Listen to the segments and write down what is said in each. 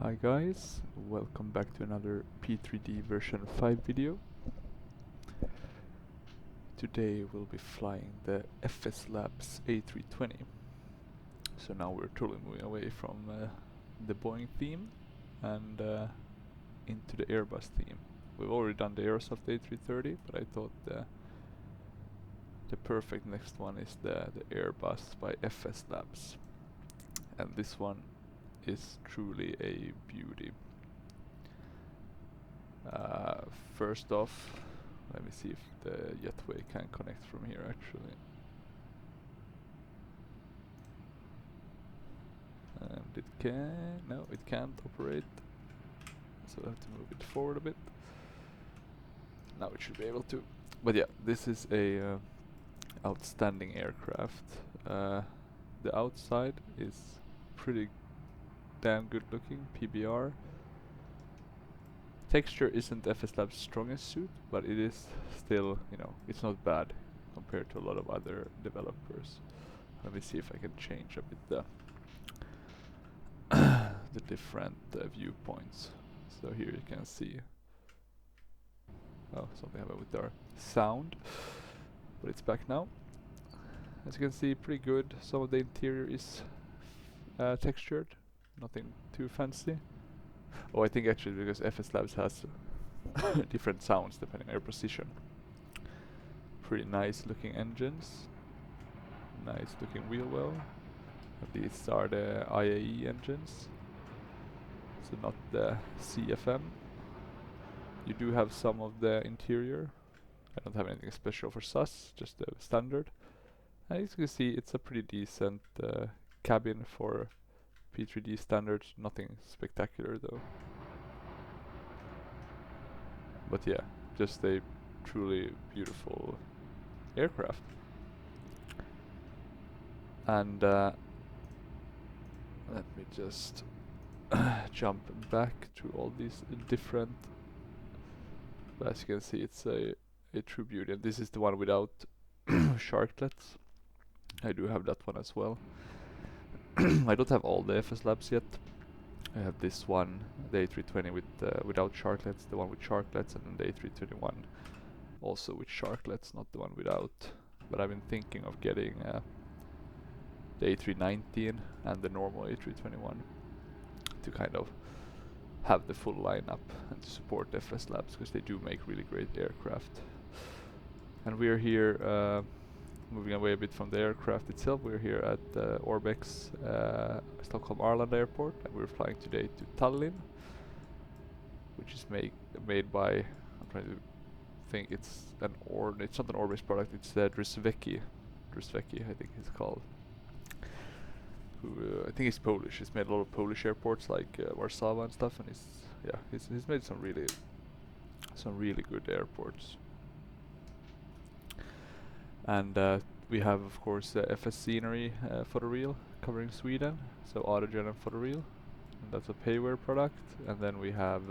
Hi guys, welcome back to another P3D version 5 video. Today we'll be flying the FSLabs A320. So now we're totally moving away from the Boeing theme and into the Airbus theme. We've already done the Aerosoft A330, but I thought the perfect next one is the Airbus by FSLabs. And this one is truly a beauty. First off, let me see if the jetway can connect from here actually. And it can, no it can't operate, so I have to move it forward a bit. Now it should be able to. But yeah, this is a outstanding aircraft. The outside is pretty damn good looking, PBR. Texture isn't FSLab's strongest suit, but it is still, you know, it's not bad compared to a lot of other developers. Let me see if I can change a bit the different viewpoints. So here you can see, oh, something happened with our sound, but it's back now. As you can see, pretty good. Some of the interior is textured, nothing too fancy. Oh, I think actually because FSLabs has different sounds depending on your position. Pretty nice looking engines, nice looking wheel well. These are the IAE engines, so not the CFM. You do have some of the interior. I don't have anything special for SAS, just the standard. And as you can see, it's a pretty decent cabin for P3D standards, nothing spectacular though. But yeah, just a truly beautiful aircraft. And let me just jump back to all these different, but as you can see, it's a true beauty. And this is the one without sharklets. I do have that one as well. I don't have all the FSLabs yet. I have this one, the A320 with without sharklets, the one with sharklets, and then the A321 also with sharklets, not the one without. But I've been thinking of getting the A319 and the normal A321 to kind of have the full lineup and to support FSLabs, because they do make really great aircraft. And we're here moving away a bit from the aircraft itself. We're here at Orbex Stockholm Arlanda Airport, and we're flying today to Tallinn, which is made by, I'm trying to think, it's not an Orbex product, it's Drzewiecki, I think it's called. Who I think he's Polish. He's made a lot of Polish airports like Warsaw and stuff, and he's made some really good airports. And we have, of course, FS Scenery photoreal covering Sweden, so Autogen and photoreal, and that's a payware product. And then we have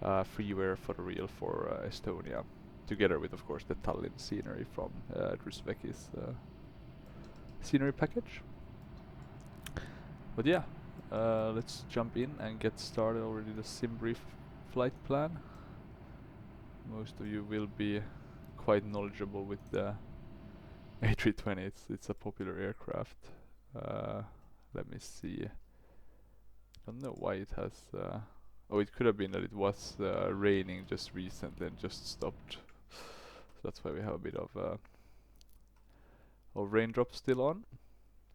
freeware photoreal for Estonia, together with, of course, the Tallinn scenery from Drzewiecki's scenery package. But yeah, let's jump in and get started already. The sim brief flight plan. Most of you will be quite knowledgeable with the A320. It's a popular aircraft. Let me see. I don't know why it has. Oh, it could have been that it was raining just recently and just stopped. So that's why we have a bit of raindrops still on.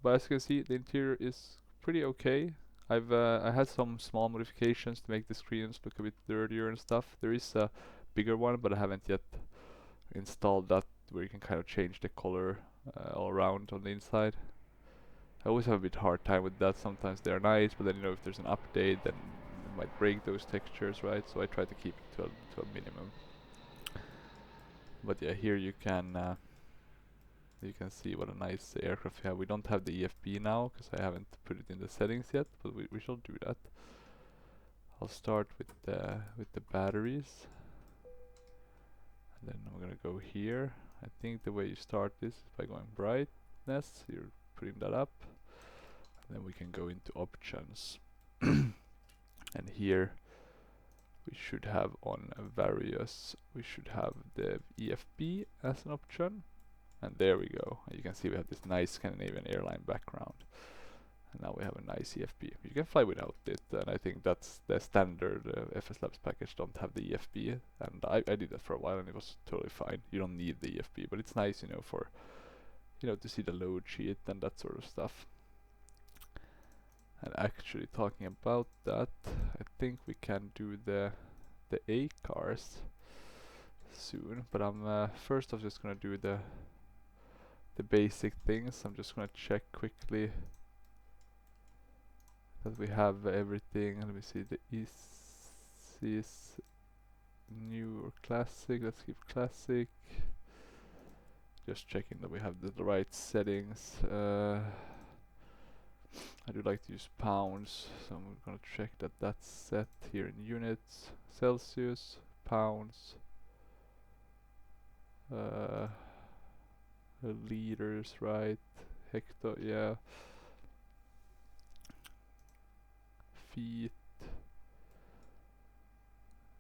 But as you can see, the interior is pretty okay. I had some small modifications to make the screens look a bit dirtier and stuff. There is a bigger one, but I haven't yet installed that, where you can kind of change the color all around on the inside. I always have a bit hard time with that. Sometimes they're nice, but then, you know, if there's an update, then it might break those textures, right? So I try to keep it to a minimum. But yeah, here you can see what a nice aircraft we have. We don't have the EFB now because I haven't put it in the settings yet, but we shall do that. I'll start with the batteries, and then I'm gonna go here. I think the way you start this is by going brightness. You're putting that up, and then we can go into options. And here we should have on various, we should have the EFB as an option. And there we go. And you can see we have this nice Scandinavian airline background. And now we have a nice EFB. You can fly without it, and I think that's the standard FSLabs package don't have the EFB, and I did that for a while and it was totally fine. You don't need the EFB, but it's nice, you know, for, you know, to see the load sheet and that sort of stuff. And actually talking about that, I think we can do the A cars soon, but I'm first off just gonna do the basic things. I'm just gonna check quickly that we have everything. Let me see, the is new or classic. Let's keep classic. Just checking that we have the right settings. I do like to use pounds, so I'm gonna check that that's set here in units, Celsius, pounds, liters, right? Hecto, yeah. Feet.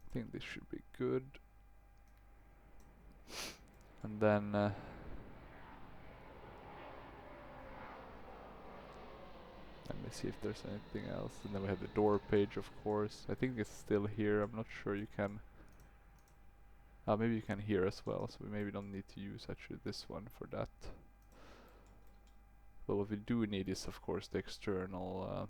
I think this should be good. And then let me see if there's anything else. And then we have the door page, of course. I think it's still here. I'm not sure you can. Maybe you can hear as well, so we maybe don't need to use actually this one for that. But what we do need is, of course, the external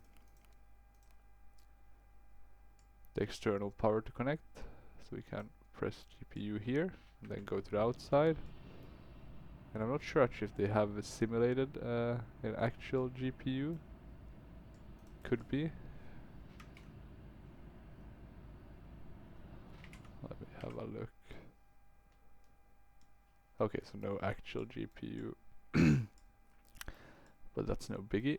power to connect. So we can press GPU here and then go to the outside. And I'm not sure actually if they have simulated an actual GPU. Could be. Let me have a look. Okay, so no actual GPU. But that's no biggie.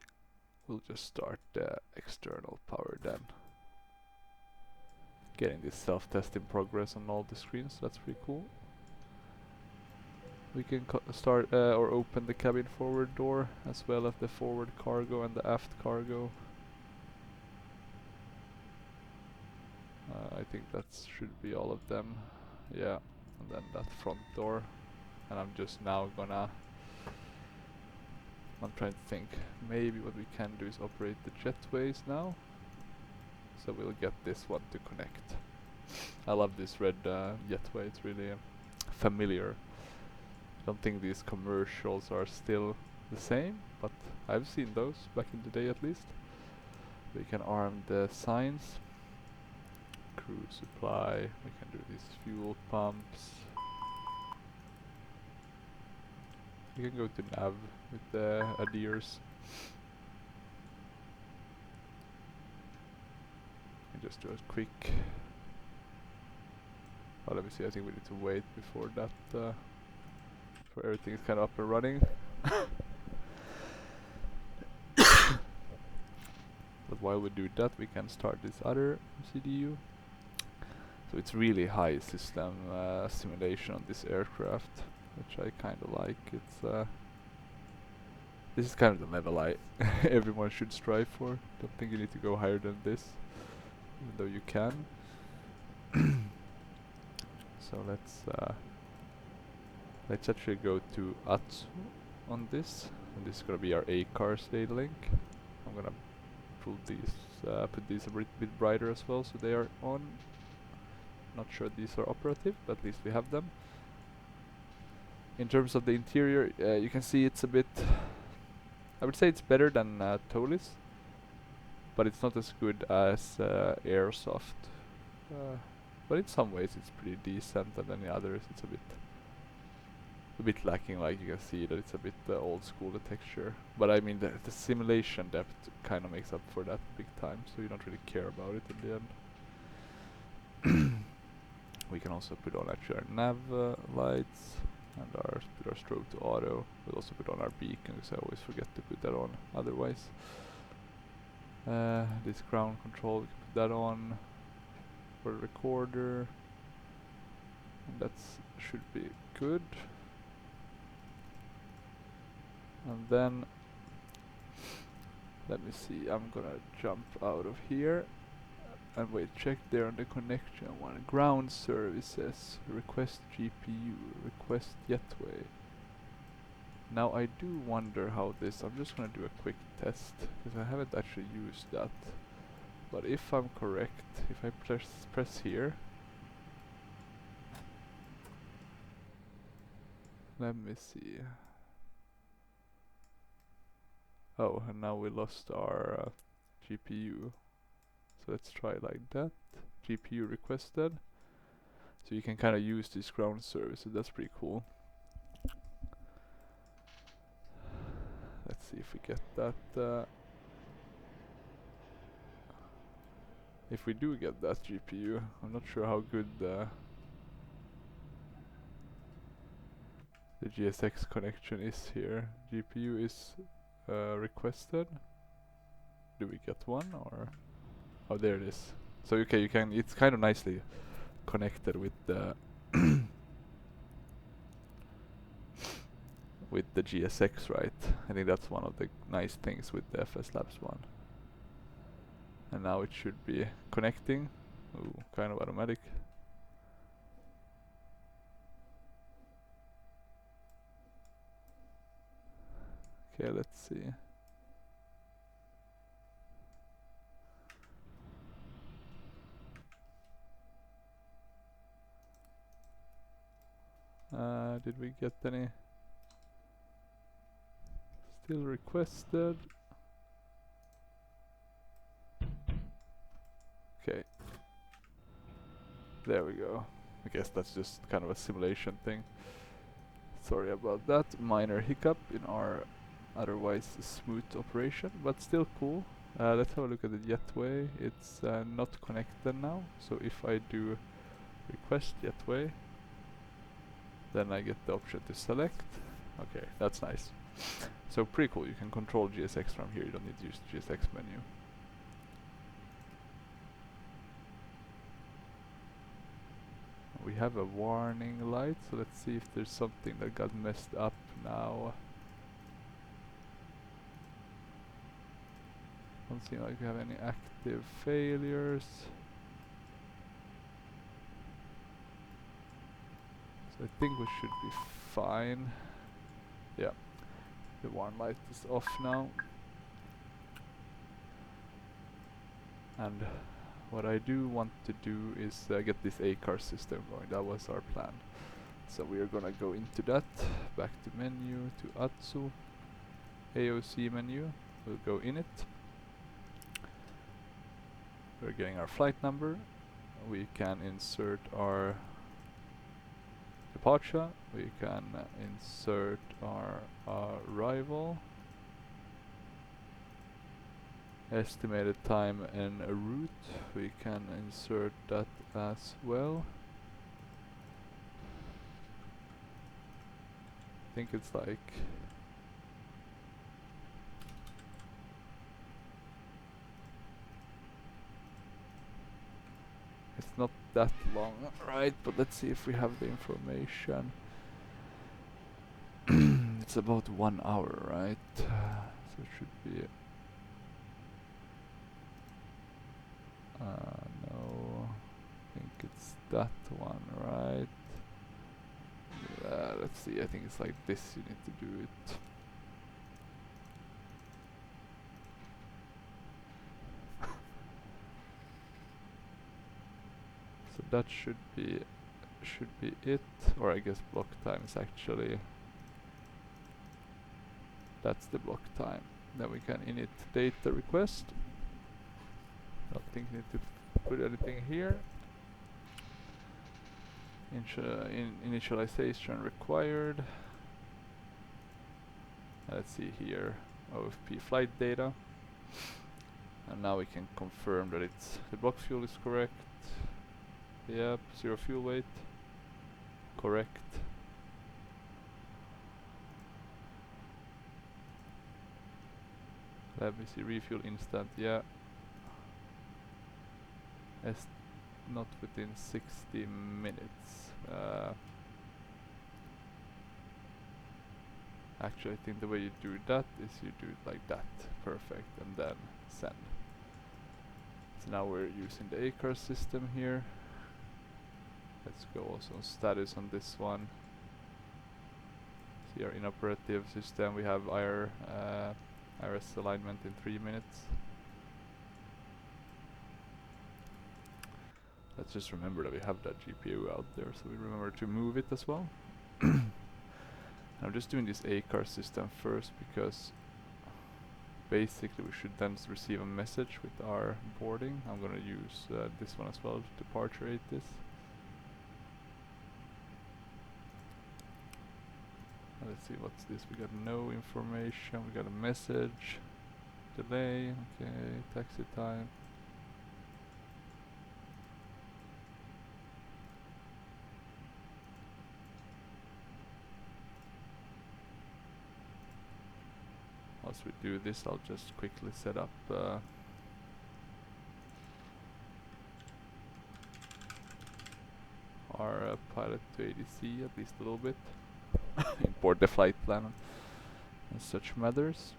We'll just start the external power then. Getting this self-test in progress on all the screens, so that's pretty cool. We can start or open the cabin forward door as well as the forward cargo and the aft cargo. I think that should be all of them. Yeah, and then that front door. And I'm just now gonna, I'm trying to think, maybe what we can do is operate the jetways now. So we'll get this one to connect. I love this red jetway, it's really familiar. I don't think these commercials are still the same, but I've seen those back in the day at least. We can arm the signs, crew supply, we can do these fuel pumps. We can go to nav with the adheres. And just do a quick. Oh, let me see. I think we need to wait before that. For everything is kind of up and running. But while we do that, we can start this other CDU. So it's really high system simulation on this aircraft, which I kind of like. It's this is kind of the level everyone should strive for. Don't think you need to go higher than this, even though you can. So let's actually go to Atsu on this, and this is gonna be our A-cars data link. I'm gonna pull these, put these a bit brighter as well, so they are on. Not sure these are operative, but at least we have them. In terms of the interior, you can see it's a bit, I would say it's better than Tolis, but it's not as good as Airsoft. But in some ways it's pretty decent, and then in others it's a bit lacking. Like you can see that it's a bit old school, the texture. But I mean the simulation depth kind of makes up for that big time, so you don't really care about it in the end. We can also put on actually our nav lights and put our strobe to auto. We'll also put on our beacon because I always forget to put that on otherwise. This ground control, we can put that on for the recorder. And that should be good. And then let me see, I'm gonna jump out of here And wait, check there on the connection one. Ground services, request GPU, request Jetway. Now I do wonder how this, I'm just gonna do a quick test, because I haven't actually used that. But if I'm correct, if I press here, let me see. Oh, and now we lost our GPU. So let's try like that. GPU requested. So you can kind of use this ground service, so that's pretty cool. Let's see if we get that. If we do get that GPU, I'm not sure how good the GSX connection is here. GPU is requested. Do we get one or? Oh, there it is. So okay, you can. It's kind of nicely connected with the with the GSX, right? I think that's one of the nice things with the FSLabs one. And now it should be connecting. Ooh, kind of automatic. Okay, let's see. Did we get any? Still requested. Okay. There we go. I guess that's just kind of a simulation thing. Sorry about that. Minor hiccup in our otherwise smooth operation, but still cool. Let's have a look at the Jetway. It's not connected now, so if I do request Jetway, then I get the option to select. Okay, that's nice. So pretty cool. You can control GSX from here. You don't need to use the GSX menu. We have a warning light, so let's see if there's something that got messed up now. Don't seem like we have any active failures. So I think we should be fine. Yeah, the warn light is off now. And what I do want to do is get this A-car system going. That was our plan. So we are gonna go into that. Back to menu, to Atsu. AOC menu. We'll go in it. We're getting our flight number. We can insert our departure. We can insert our arrival. Estimated time and a route. We can insert that as well. I think it's like it's not that long, right? But let's see if we have the information. It's about 1 hour, right? So it should be no, I think it's that one, right? Let's see, I think it's like this, you need to do it. So that should be it, or I guess block time is actually, that's the block time. Then we can init data request. I don't think we need to put anything here. Initialization required. Let's see here, OFP flight data. And now we can confirm that the block fuel is correct. Yep, 0 fuel weight. Correct. Let me see, refuel instant, yeah. Not within 60 minutes. Actually, I think the way you do that is you do it like that. Perfect, and then send. So So now we're using the ACAR system here. Let's go also on status on this one. See our inoperative system, we have our IRS alignment in 3 minutes. Let's just remember that we have that GPU out there, so we remember to move it as well. I'm just doing this ACAR system first because basically we should then receive a message with our boarding. I'm gonna use this one as well to Prepar3d this. Let's see, what's this? We got no information, we got a message, delay, okay, taxi time. Once we do this, I'll just quickly set up our pilot to ADC at least a little bit. Import the flight plan and such matters.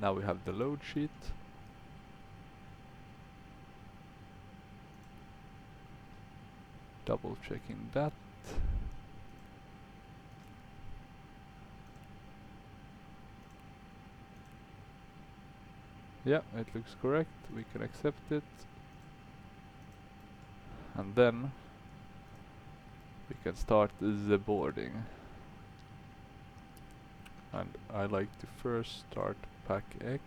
Now we have the load sheet. Double checking that. Yeah, it looks correct. We can accept it. And then we can start the boarding. And I like to first start pack X.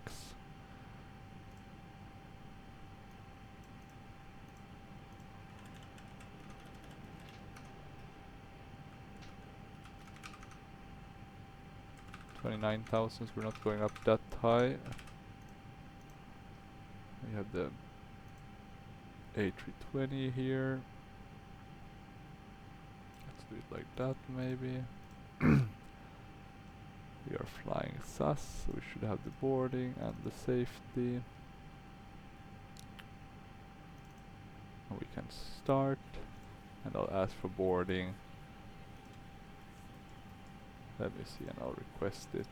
$29,000, we're not going up that high. We have the A320 here. Let's do it like that maybe. We are flying SAS, so we should have the boarding and the safety. And we can start, and I'll ask for boarding. Let me see, and I'll request it.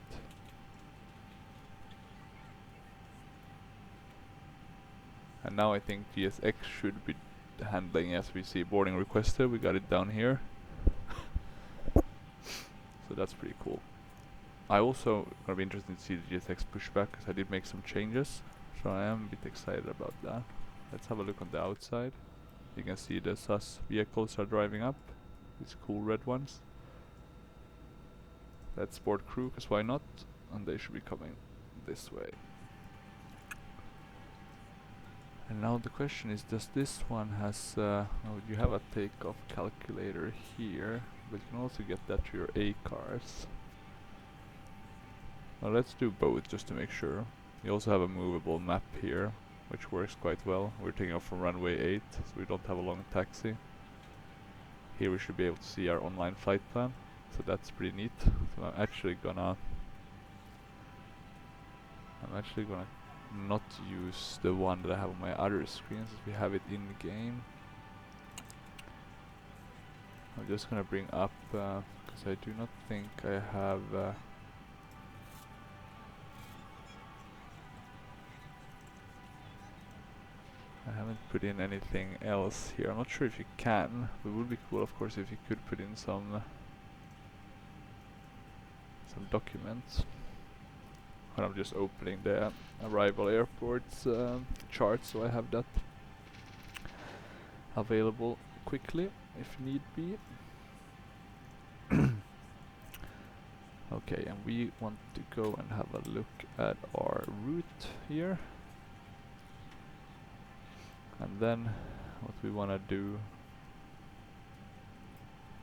And now I think GSX should be handling, as we see boarding requested, we got it down here. So that's pretty cool. I also gonna be interested to see the GSX pushback, because I did make some changes, so I am a bit excited about that. Let's have a look on the outside. You can see the SAS vehicles are driving up, these cool red ones. Let's board crew, because why not? And they should be coming this way. And now the question is, does this one has, oh, you have a takeoff calculator here, but you can also get that to your ACARs. Well, let's do both just to make sure. You also have a movable map here, which works quite well. We're taking off from runway 8, so we don't have a long taxi. Here we should be able to see our online flight plan, so that's pretty neat. So I'm actually gonna not use the one that I have on my other screens, as we have it in the game. I'm just gonna bring up, because I do not think I have I haven't put in anything else here. I'm not sure if you can, but it would be cool of course if you could put in some documents. And I'm just opening the arrival airports chart, so I have that available quickly if need be. Okay, and we want to go and have a look at our route here. And then what we want to do,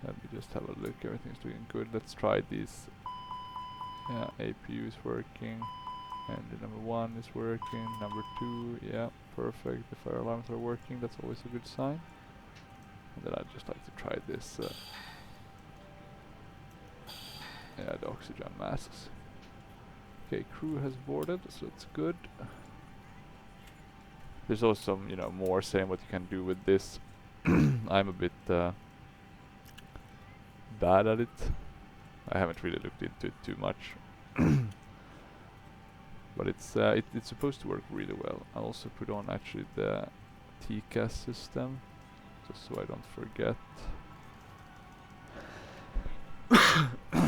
let me just have a look, everything's doing good. Let's try these. Yeah, APU is working, engine number 1 is working, number 2, yeah, perfect. The fire alarms are working, that's always a good sign. And then I'd just like to try this, yeah, the oxygen masks. Okay, crew has boarded, so it's good. There's also some, more saying what you can do with this. I'm a bit bad at it. I haven't really looked into it too much. But it's supposed to work really well. I'll also put on actually the TCAS system, just so I don't forget.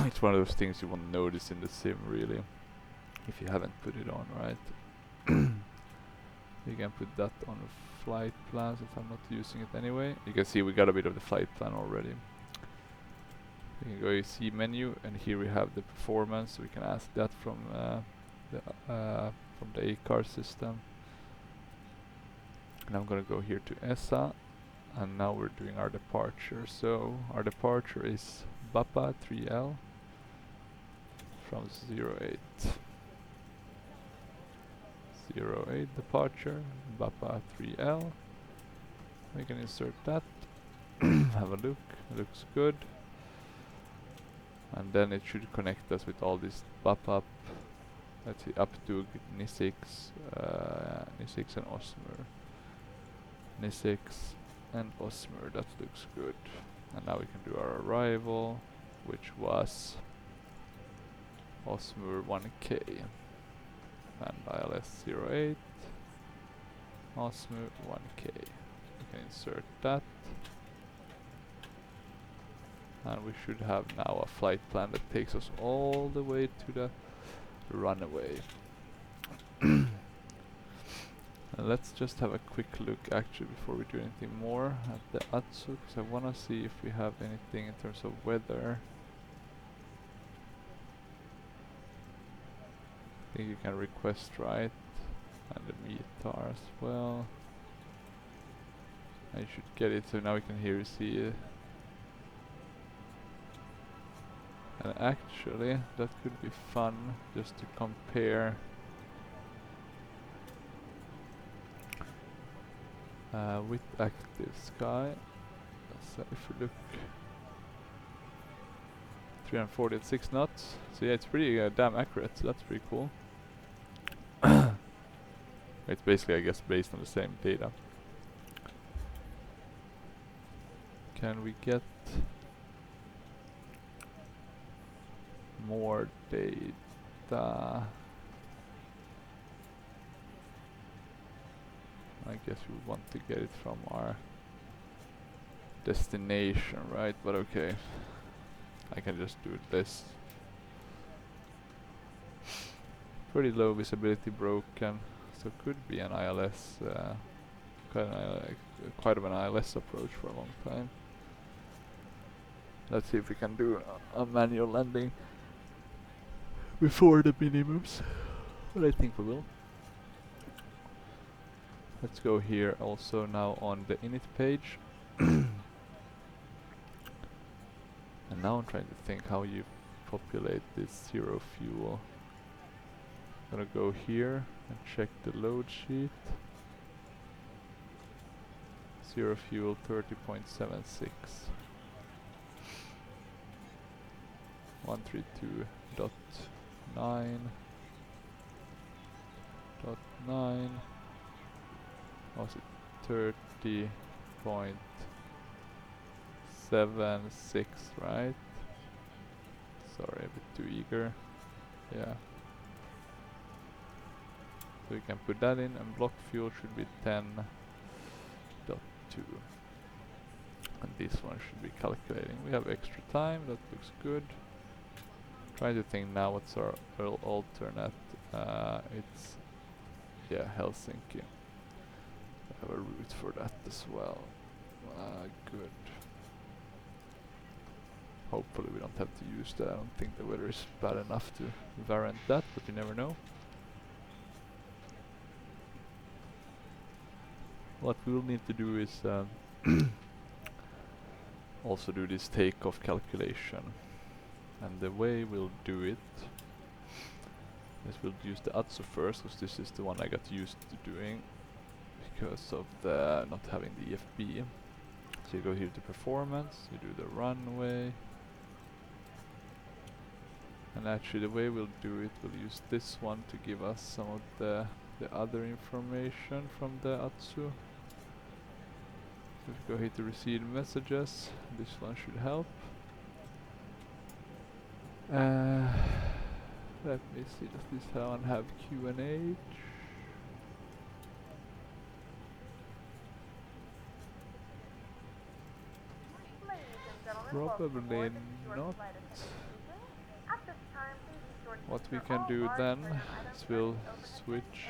It's one of those things you won't notice in the sim really, if you haven't put it on, right? You can put that on a flight plan if I'm not using it anyway. You can see we got a bit of the flight plan already. You can go to see menu, and here we have the performance. So we can ask that from the ACAR system. And I'm gonna go here to ESSA, and now we're doing our departure. So our departure is Prepar3d from 08. 08 departure, Prepar3d. We can insert that. Have a look, it looks good. And then it should connect us with all this BAPAP, let's see, up to NISIX, NISIX and OSMER. NISIX and OSMER, that looks good. And now we can do our arrival, which was OSMER 1K. And ILS 08, OSMER 1K. We can insert that. And we should have now a flight plan that takes us all the way to the runway. And let's just have a quick look actually before we do anything more at the ATSU, because I want to see if we have anything in terms of weather. I think you can request, right? And the METAR as well. And you should get it, so now we can here see it. And actually, that could be fun just to compare with active sky. So if we look 340 at 6 knots, so yeah, it's pretty damn accurate, so that's pretty cool. It's basically, I guess, based on the same data. Can we get more data? I guess we want to get it from our destination, right? But okay, I can just do this. Pretty low visibility, broken, so could be an ILS, quite of an ILS approach for a long time. Let's see if we can do a manual landing before the minimums, but I think we will. Let's go here also now on the init page. And now I'm trying to think how you populate this zero fuel. I'm gonna go here and check the load sheet. Zero fuel 30.76. 132.9.9. Was it 30.76, right? Sorry, a bit too eager. Yeah. So we can put that in, and block fuel should be 10.2. And this one should be calculating. We have extra time, that looks good. Trying to think now what's our alternate. It's, yeah, Helsinki. I have a route for that as well. Good. Hopefully we don't have to use that. I don't think the weather is bad enough to variant that, but you never know. What we'll need to do is also do this takeoff calculation. And the way we'll do it is we'll use the ATSU first, because this is the one I got used to doing because of the not having the EFB. So you go here to performance, you do the runway, and actually the way we'll do it, we'll use this one to give us some of the other information from the ATSU. So if you go here to receive messages, this one should help. Let me see, does this one have QNH? Probably not. What we can do then is we'll switch.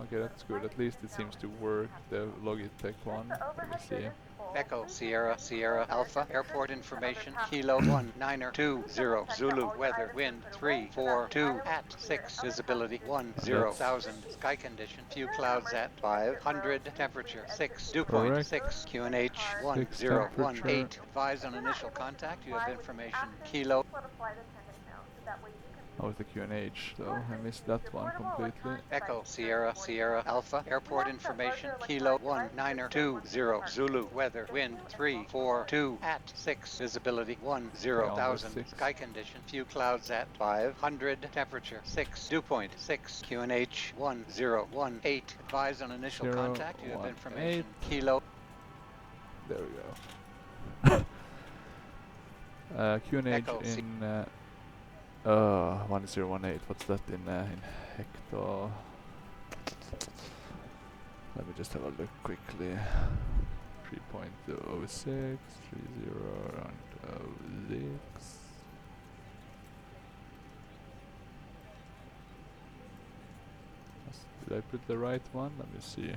Okay, that's good. At least it seems to work, the Logitech one. Let me see. Echo Sierra Sierra Alpha Airport information Kilo 1920 Zulu weather wind 342 at 6 visibility 10,000 sky condition few clouds at 500 temperature 6 dew point Correct. 6 QNH 1018 advise on initial contact you have information Kilo. How was the QNH though? I missed that one completely. Echo Sierra Sierra Alpha Airport information Kilo 1920 Zulu weather wind 342 at 6 visibility 10,000 sky condition few clouds at 500 temperature 6 dew point 6 QNH 1018 advise on initial contact you have information Kilo. There we go. QNH in 1018. What's that in hecto? Let me just have a look quickly. 3.06, 30.06. Did I put the right one? Let me see.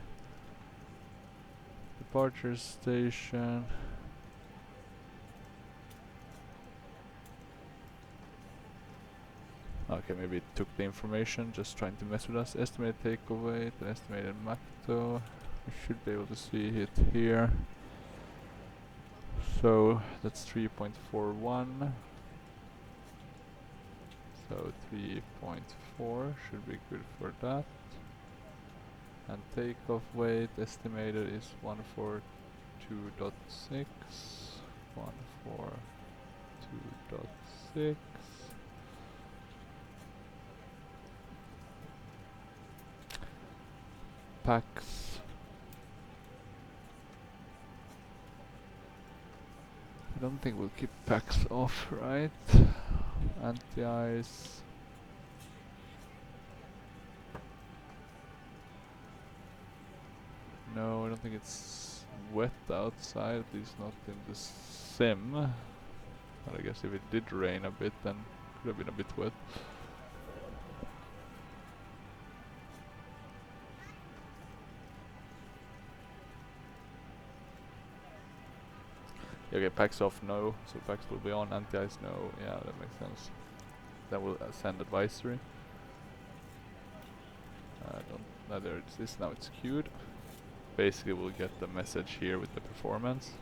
Departure station. Okay, maybe it took the information, just trying to mess with us. Estimated takeoff weight, estimated MACTO. We should be able to see it here. So that's 3.41. So 3.4 should be good for that. And takeoff weight estimated is 142.6. 142.6. Packs. I don't think we'll keep packs off, right? Anti-ice. No, I don't think it's wet outside, at least not in the sim. But I guess if it did rain a bit, then it could have been a bit wet. Okay, packs off, no. So packs will be on, anti-ice, no. Yeah, that makes sense. Then we'll send advisory. There it is, now it's queued. Basically we'll get the message here with the performance.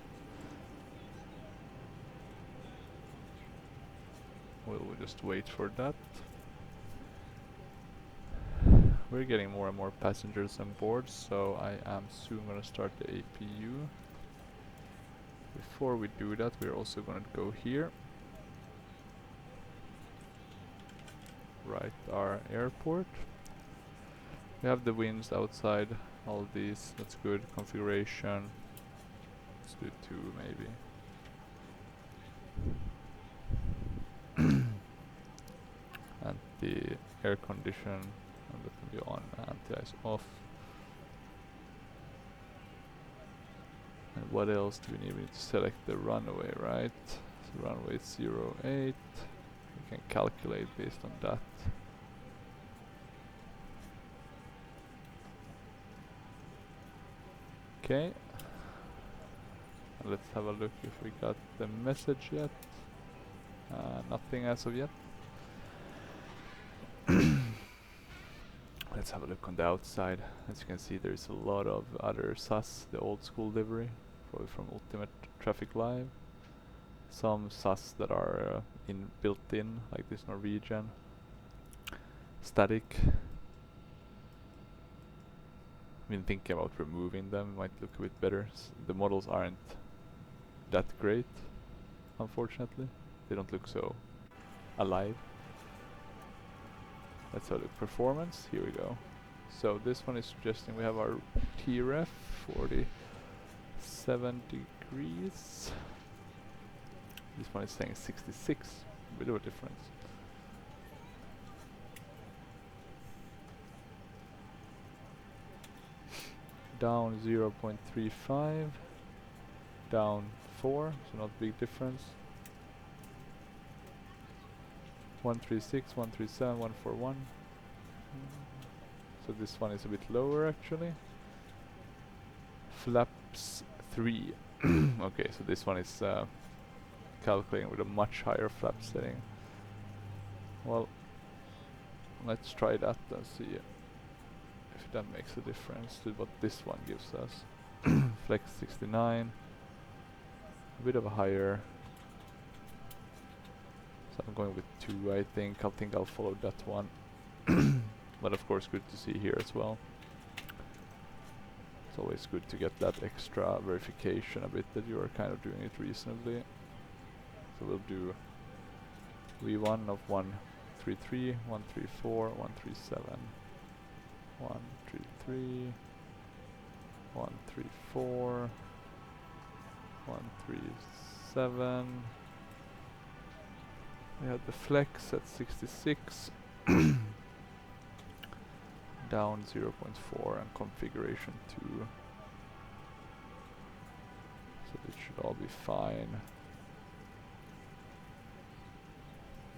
We'll just wait for that. We're getting more and more passengers on board, so I am soon gonna start the APU. Before we do that, we're also gonna go here. Write our airport. We have the winds outside, all these, that's good. Configuration, let's do 2 maybe. And the air condition, and that can be on, anti-ice off. And what else do we need? We need to select the runway, right? So runway is 08. We can calculate based on that. Okay. And let's have a look if we got the message yet. Nothing as of yet. Let's have a look on the outside. As you can see, there's a lot of other SAS, the old school livery, probably from Ultimate Traffic Live. Some SAS that are built in, like this Norwegian. Static. I've been thinking about removing them, might look a bit better. The models aren't that great, unfortunately. They don't look so alive. Let's have a look. Performance, here we go. So this one is suggesting we have our TRF 47 degrees. This one is saying 66, a bit of a difference. Down 0.35, down 4, so not big difference. 136, 137, 141. So this one is a bit lower actually. Flaps 3. Okay, so this one is calculating with a much higher flap setting. Well, let's try that and see if that makes a difference to what this one gives us. Flex 69, a bit of a higher. So I'm going with 2, I think. I'll follow that one. But of course good to see here as well. It's always good to get that extra verification a bit that you are kind of doing it reasonably. So we'll do V1 of 133, 134, 137, 133, 134, 137. We had the flex at 66. Down 0.4 and configuration 2. So it should all be fine.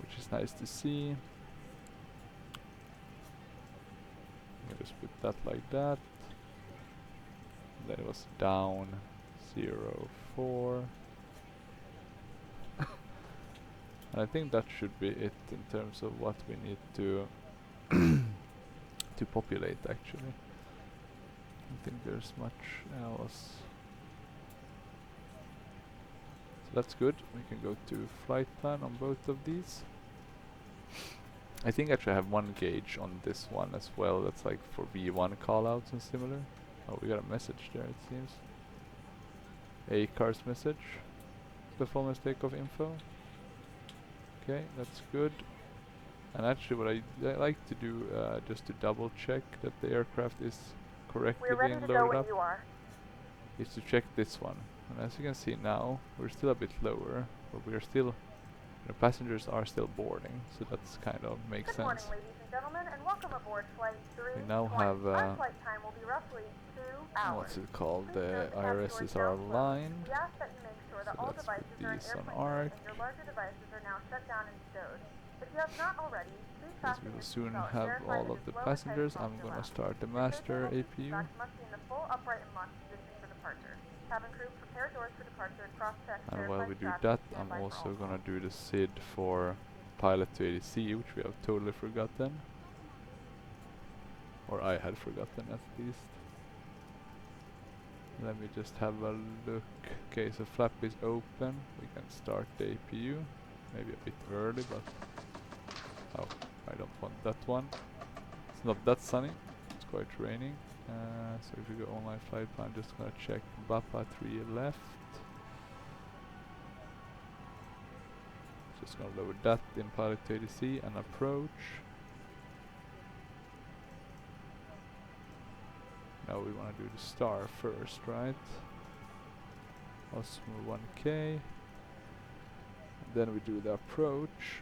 Which is nice to see. I'll just put that like that. And then it was down 0.4. And I think that should be it in terms of what we need to to populate actually. I don't think there's much else. So that's good. We can go to flight plan on both of these. I think actually I have one gauge on this one as well. That's like for V1 callouts and similar. Oh, we got a message there it seems. A car's message. The full takeoff info. Okay, that's good. And actually what I like to do, just to double check that the aircraft is correctly being loaded up, is to check this one. And as you can see now, we're still a bit lower, but we are still, the passengers are still boarding, so that's kind of makes sense. Good morning, ladies and gentlemen, and welcome aboard flight 320. We now have, Our flight time will be roughly 2 hours. what's it called, Please the note the IRSs cabin are doors aligned. We ask that you make sure that So all let's devices put are in these on airplane mode arc. and your larger devices are now shut down and stowed. If you have not already, please Because fasten we will your soon seatbelt and have verify all that of its the low and tight passengers. belts I'm are gonna left. start the Your master safety APU. seatbelts must be in the full upright and locked position for departure. Cabin crew, prepare doors for departure, cross-check, And while verify we do straps, that, and stand I'm by for also all gonna calls. do the SID for pilot to ADC, which we have totally forgotten. Or I had forgotten at least. Let me just have a look. Okay, so flap is open. We can start the APU. Maybe a bit early, but oh, I don't want that one. It's not that sunny. It's quite raining. So if you go online flight plan, I'm just gonna check Prepar3d left. Just gonna load that in pilot to ADC and approach. Now we wanna do the star first, right? Osmo 1K. Then we do the approach.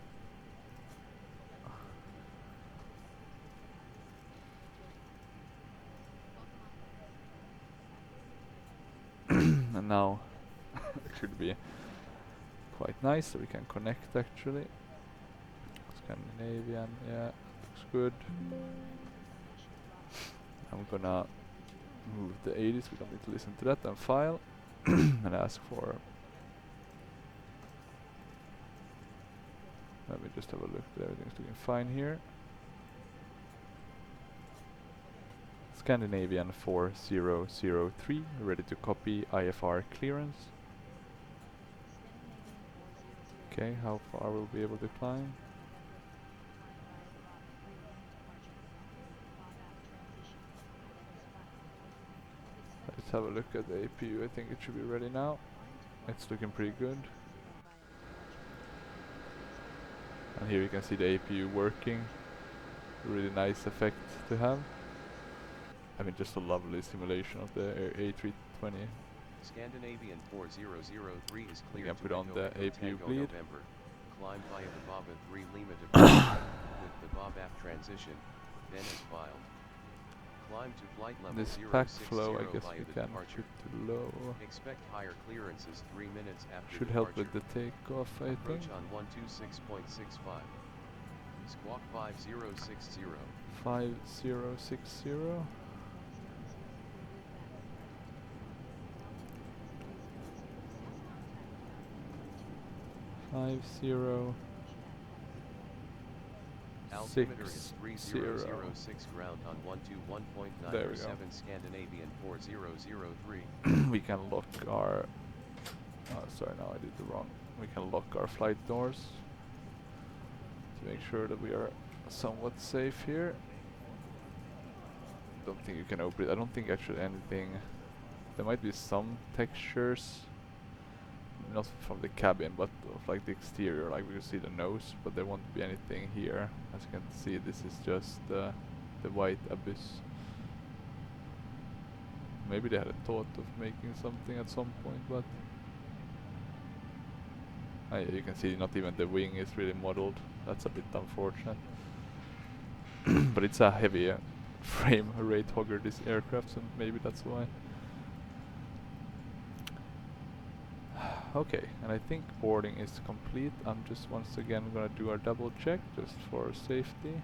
And now it should be quite nice, so we can connect actually. Scandinavian, yeah, looks good. I'm gonna move the 80s, we don't need to listen to that, and file and ask for. Let me just have a look that everything's looking fine here. Scandinavian 4003, ready to copy IFR clearance. Okay, how far will we be able to climb? Let's have a look at the APU. I think it should be ready now. It's looking pretty good. And here you can see the APU working. Really nice effect to have. I mean, just a lovely simulation of the A320 Scandinavian 4003 is We cleared can to put on Echo the Echo APU Tango bleed. November. Climb via the Baba 3 Lima departure, with the Baba transition, then as filed. Climb to flight level This 060 pack flow, I guess via we the can departure. put to low. Expect higher clearances 3 minutes after Should departure. help with the takeoff, I think. Approach on 126.65. Squawk 5060. 5060. Altimeter is 60. 3006 ground on 121.907 Scandinavian 4003. We can lock our... Oh, sorry, now I did the wrong. We can lock our flight doors to make sure that we are somewhat safe here. Don't think you can open it. I don't think actually anything... There might be some textures, not from the cabin, but of like the exterior, like we can see the nose, but there won't be anything here. As you can see, this is just the white abyss. Maybe they had a thought of making something at some point, but you can see not even the wing is really modeled. That's a bit unfortunate. But it's a heavy frame rate hogger, this aircraft, so maybe that's why. Okay, and I think boarding is complete. I'm just once again gonna do our double check just for safety.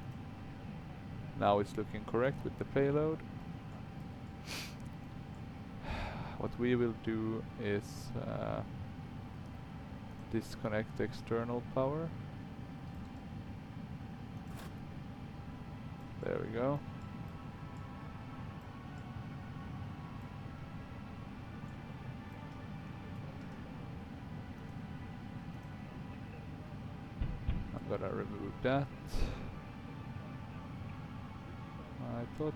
Now it's looking correct with the payload. What we will do is disconnect the external power. There we go. I'm gonna remove that. I thought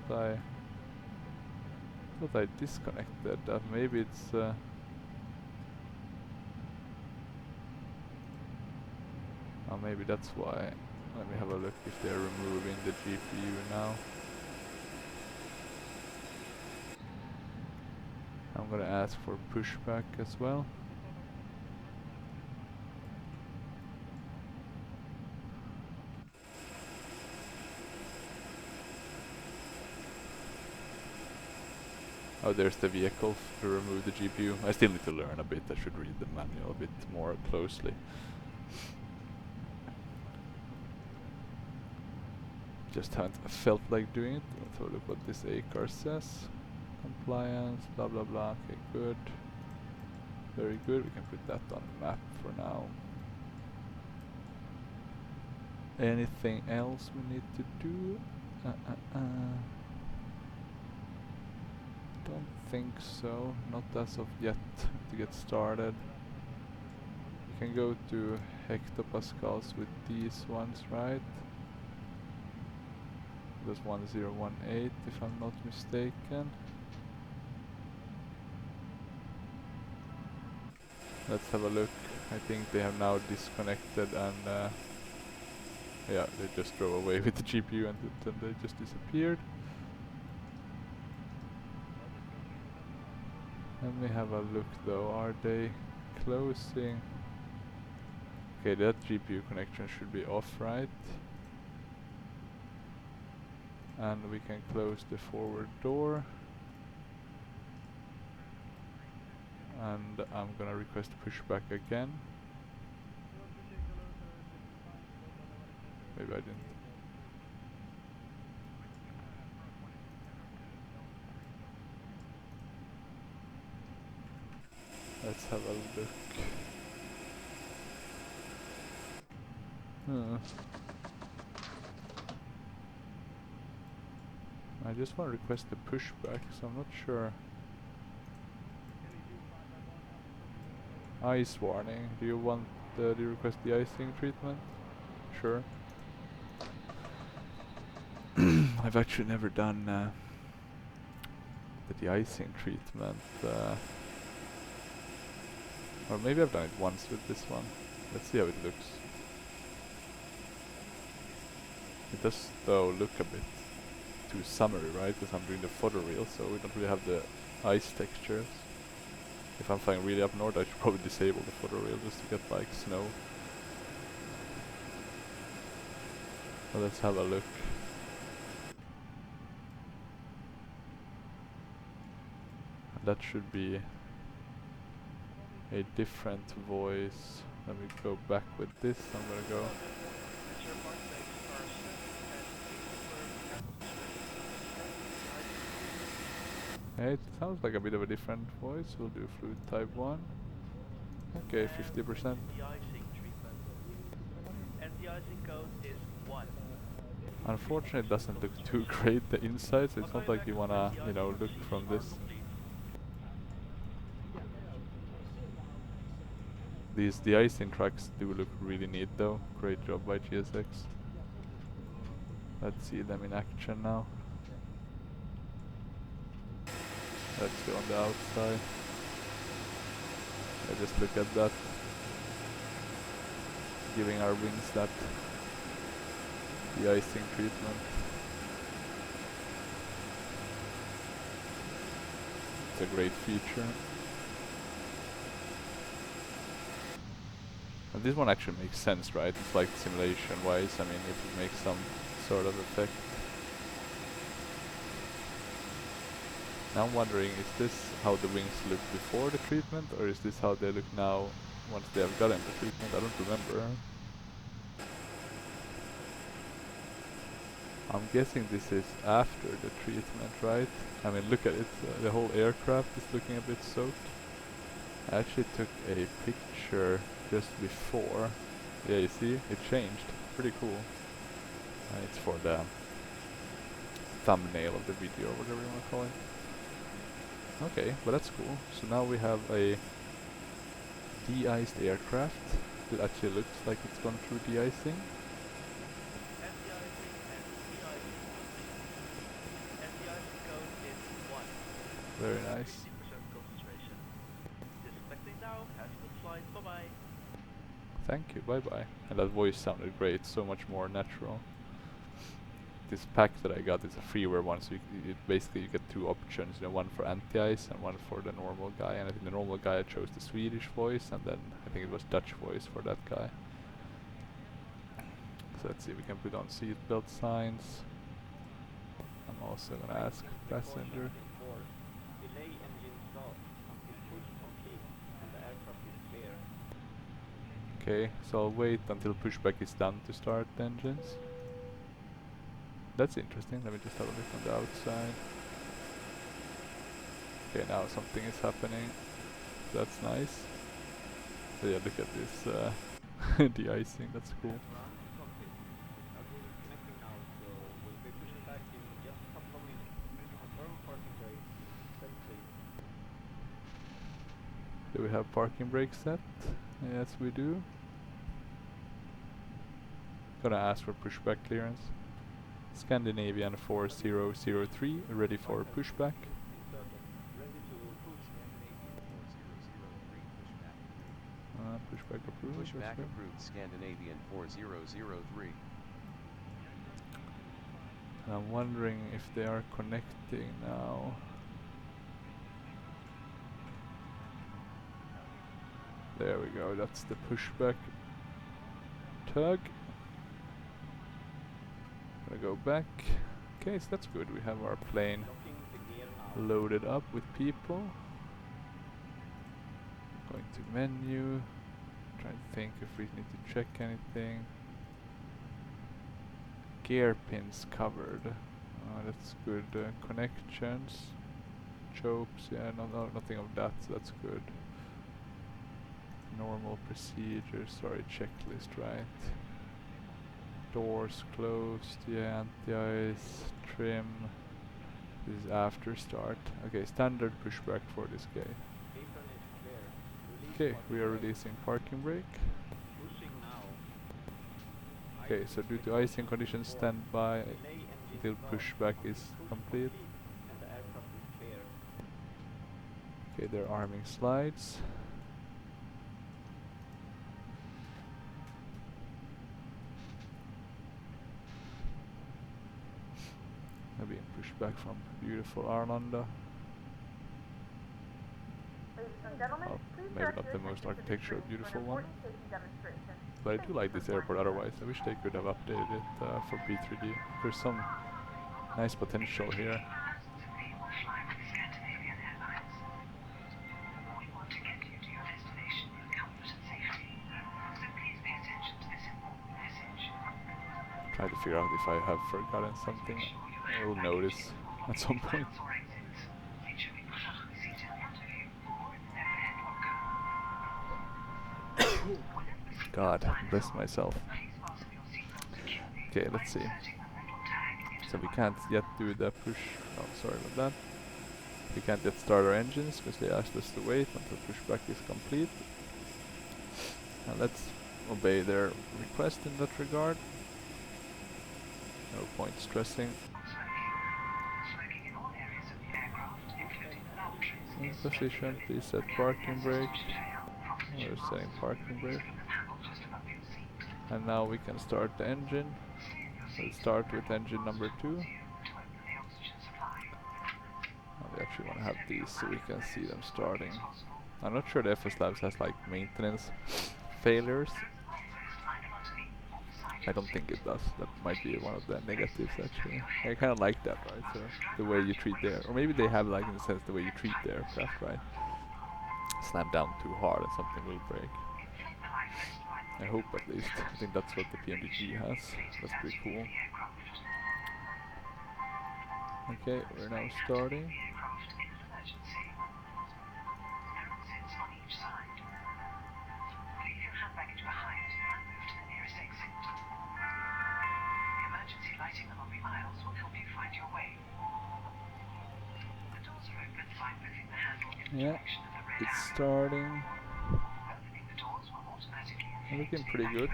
I disconnected that. Maybe it's oh, maybe that's why. Let me have a look if they're removing the GPU now. I'm gonna ask for pushback as well. Oh, there's the vehicle to remove the GPU. I still need to learn a bit. I should read the manual a bit more closely. Just haven't felt like doing it. Let's have a look what this ACAR says. Compliance, blah blah blah. Okay, good. Very good. We can put that on the map for now. Anything else we need to do? Don't think so. Not as of yet to get started. You can go to hectopascals with these ones, right? That's 1018 if I'm not mistaken. Let's have a look. I think they have now disconnected and yeah, they just drove away with the GPU and then they just disappeared. Let me have a look though. Are they closing? Okay, that GPU connection should be off, right? And we can close the forward door. And I'm gonna request pushback again. Maybe I didn't. Let's have a look. I just want to request the pushback, so I'm not sure. Ice warning. Do you want? Do you request the icing treatment? Sure. I've actually never done the de-icing treatment. Or maybe I've done it once with this one. Let's see how it looks. It does though look a bit too summery, right? Because I'm doing the photoreal, so we don't really have the ice textures. If I'm flying really up north, I should probably disable the photo rail just to get like snow. But let's have a look. That should be a different voice. Let me go back with this. I'm gonna go. It sounds like a bit of a different voice. We'll do fluid type 1. Okay, 50%. Anti-icing code is 1. Unfortunately, it doesn't look too great, the insides. It's not like you wanna, you know, look from this. These de-icing tracks do look really neat though. Great job by GSX. Let's see them in action now. Let's go on the outside. Just look at that. Giving our wings that de-icing treatment. It's a great feature. And this one actually makes sense, right? It's like simulation wise, I mean, if it makes some sort of effect. Now I'm wondering, is this how the wings looked before the treatment, or is this how they look now once they have gotten the treatment? I don't remember. I'm guessing this is after the treatment, right? I mean, look at it, the whole aircraft is looking a bit soaked. I actually took a picture just before. Yeah, you see, it changed. Pretty cool. It's for the thumbnail of the video, or whatever you want to call it. Okay, but that's cool. So now we have a de-iced aircraft. It actually looks like it's gone through de-icing. Anti-icing code is 1. Very nice. 50% concentration. Disconnecting now. Have a good flight. Bye-bye. Thank you, bye bye. And that voice sounded great, so much more natural. This pack that I got is a freeware one, so basically you get two options, you know, one for anti-ice and one for the normal guy. And I think the normal guy I chose the Swedish voice, and then I think it was Dutch voice for that guy. So let's see if we can put on seatbelt signs. I'm also gonna ask passenger. Delay engine start until push complete and the aircraft is clear. Okay, so I'll wait until pushback is done to start the engines. That's interesting. Let me just have a look on the outside. Okay, now something is happening. That's nice. So yeah, look at this de-icing. That's cool. Do we have parking brake set? Yes, we do. Gonna ask for pushback clearance. Scandinavian 4003, ready for pushback. Pushback approved. Pushback approved, Scandinavian 4003. I'm wondering if they are connecting now. There we go, that's the pushback tug. Gonna go back. Okay, so that's good. We have our plane loaded up with people. Going to menu. Trying to think if we need to check anything. Gear pins covered. That's good. Connections. Chopes. Yeah, nothing of that. So that's good. Normal procedures. Sorry, checklist, right? Doors closed, yeah, anti-ice, trim. This is after start. Okay, standard pushback for this guy. Okay, we are releasing parking brake. Okay, so due to icing conditions, stand by until pushback is complete. Okay, they're arming slides. Being pushed back from beautiful Arlanda. Are you and gentlemen, Well, please maybe direct not your the most attention to the architecturally screen for beautiful an one, important safety demonstration. but I Thank do you like for this flying airport with us. otherwise. I wish they could have updated it for P3D. There's some nice potential here. Try to figure out if I have forgotten something. I will notice at some point. God, bless myself. Okay, let's see. So we can't yet do the push. Oh, sorry about that. We can't yet start our engines because they asked us to wait until pushback is complete. And let's obey their request in that regard. No point stressing. In position, please set parking brake. We're setting parking brake. And now we can start the engine. We'll start with engine number 2. We actually want to have these so we can see them starting. I'm not sure the FSLabs has like maintenance failures. I don't think it does. That might be one of the negatives actually. I kind of like that, right? So the way you treat the or maybe they have like in the sense the way you treat the aircraft, right? Slam down too hard and something will break. I hope at least. I think that's what the PMDG has. That's pretty cool. Okay, we're now starting. Yeah, it's starting. Looking pretty good.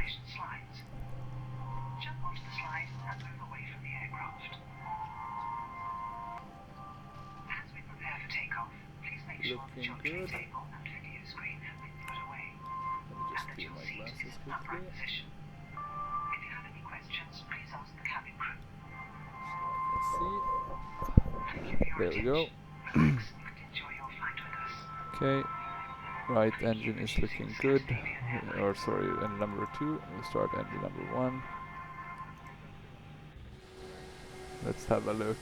Looking good. Let me just clear my glasses quickly. So I can see. There we go. Okay. Right engine is looking good. Or sorry, engine number 2. We'll start engine number 1. Let's have a look.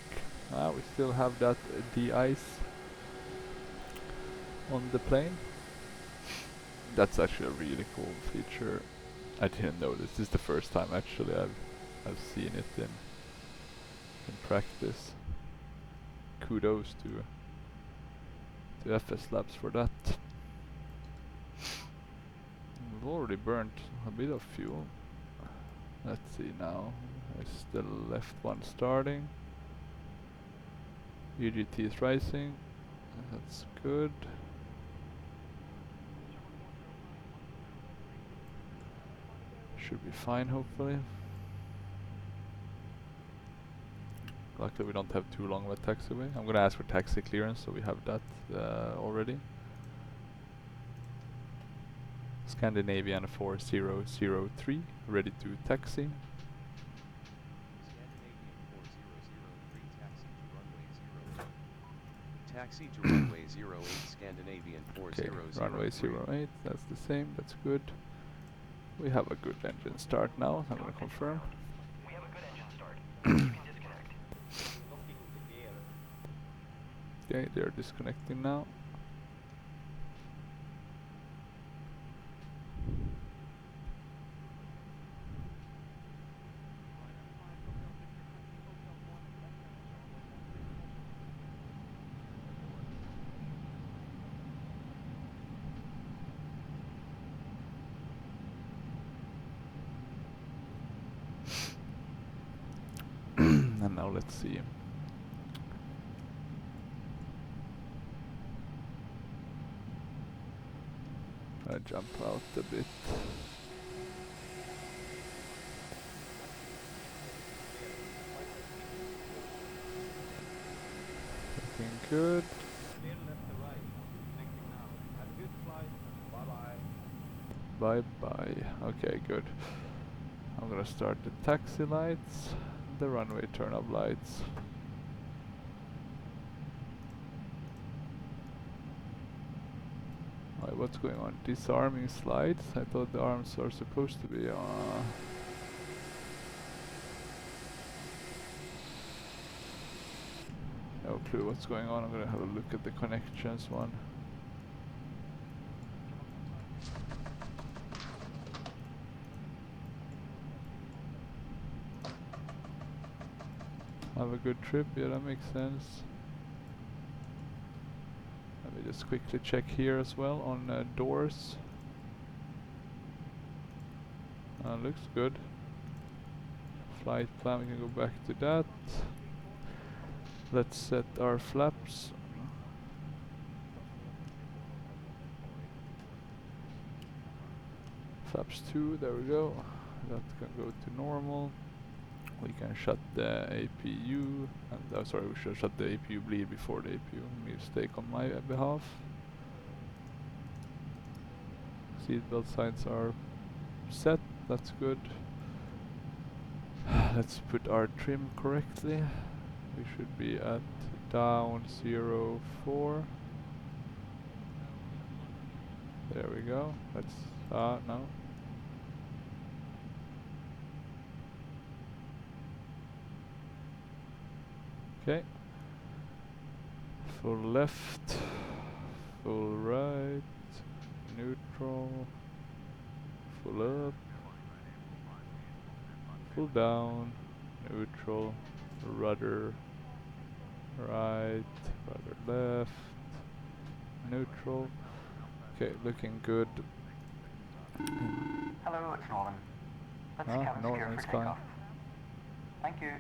We still have that de-ice on the plane. That's actually a really cool feature. I didn't know this. This is the first time actually I've seen it in practice. Kudos to FSLabs for that. We've already burnt a bit of fuel. Let's see now. I still left one starting. UGT is rising. That's good. Should be fine, hopefully. Luckily we don't have too long of a taxiway. I'm gonna ask for taxi clearance, so we have that already. Scandinavian 4003, ready to taxi. Taxi to runway 08, Scandinavian 4003. Okay, runway 08, that's the same, that's good. We have a good engine start now, I'm gonna confirm. We have a good engine start. You can disconnect. Locking the gear. Okay, they're disconnecting now. And now let's see. I jump out a bit. Looking good. Clear left to right. Connecting now. Have a good flight. Bye Bye bye. bye. Okay, good. I'm gonna start the taxi lights, the runway turn up lights. Wait, what's going on? Disarming slides? I thought the arms are supposed to be no clue what's going on. I'm gonna have a look at the connections one. Have a good trip, yeah, that makes sense. Let me just quickly check here as well on doors. Looks good. Flight plan, we can go back to that. Let's set our flaps. Flaps 2, there we go. That can go to normal. We can shut the APU, and sorry, we should shut the APU bleed before the APU. Mistake on my behalf. Seatbelt signs are set, that's good. Let's put our trim correctly. We should be at down 0.4. There we go. Let's no. Okay. Full left, full right, neutral, full up, full down, neutral, rudder right, rudder left, neutral. Okay, looking good. Hello, it's Norman. Let's cabin secure Norman for is fine. takeoff. Thank you.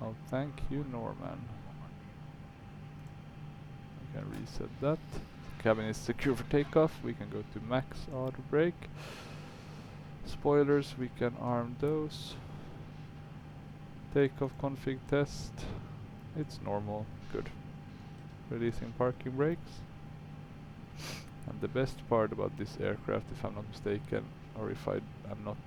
Oh, thank you, Norman. We can reset that. Cabin is secure for takeoff. We can go to max auto brake. Spoilers, we can arm those. Takeoff config test. It's normal. Good. Releasing parking brakes. And the best part about this aircraft, if I'm not mistaken, or if I'm not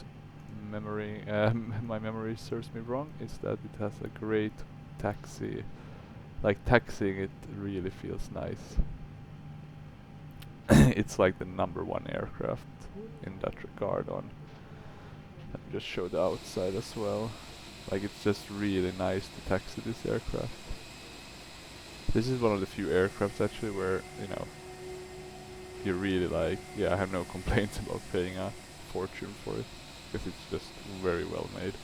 my memory serves me wrong, is that it has a great taxi. Like taxiing it really feels nice. It's like the #1 aircraft in that regard on. Let me just show the outside as well. Like it's just really nice to taxi this aircraft. This is one of the few aircrafts actually where, you know, you really like, yeah, I have no complaints about paying a fortune for it, because it's just very well made.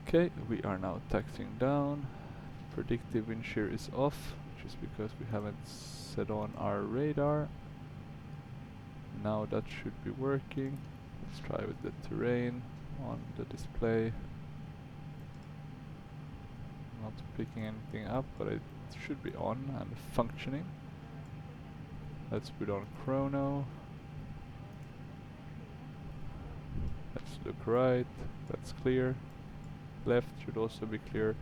Okay, we are now taxiing down. Predictive wind shear is off, which is because we haven't set on our radar. Now that should be working. Let's try with the terrain on the display. Not picking anything up, but it should be on and functioning. Let's put on chrono. Let's look right, that's clear. Left should also be clear.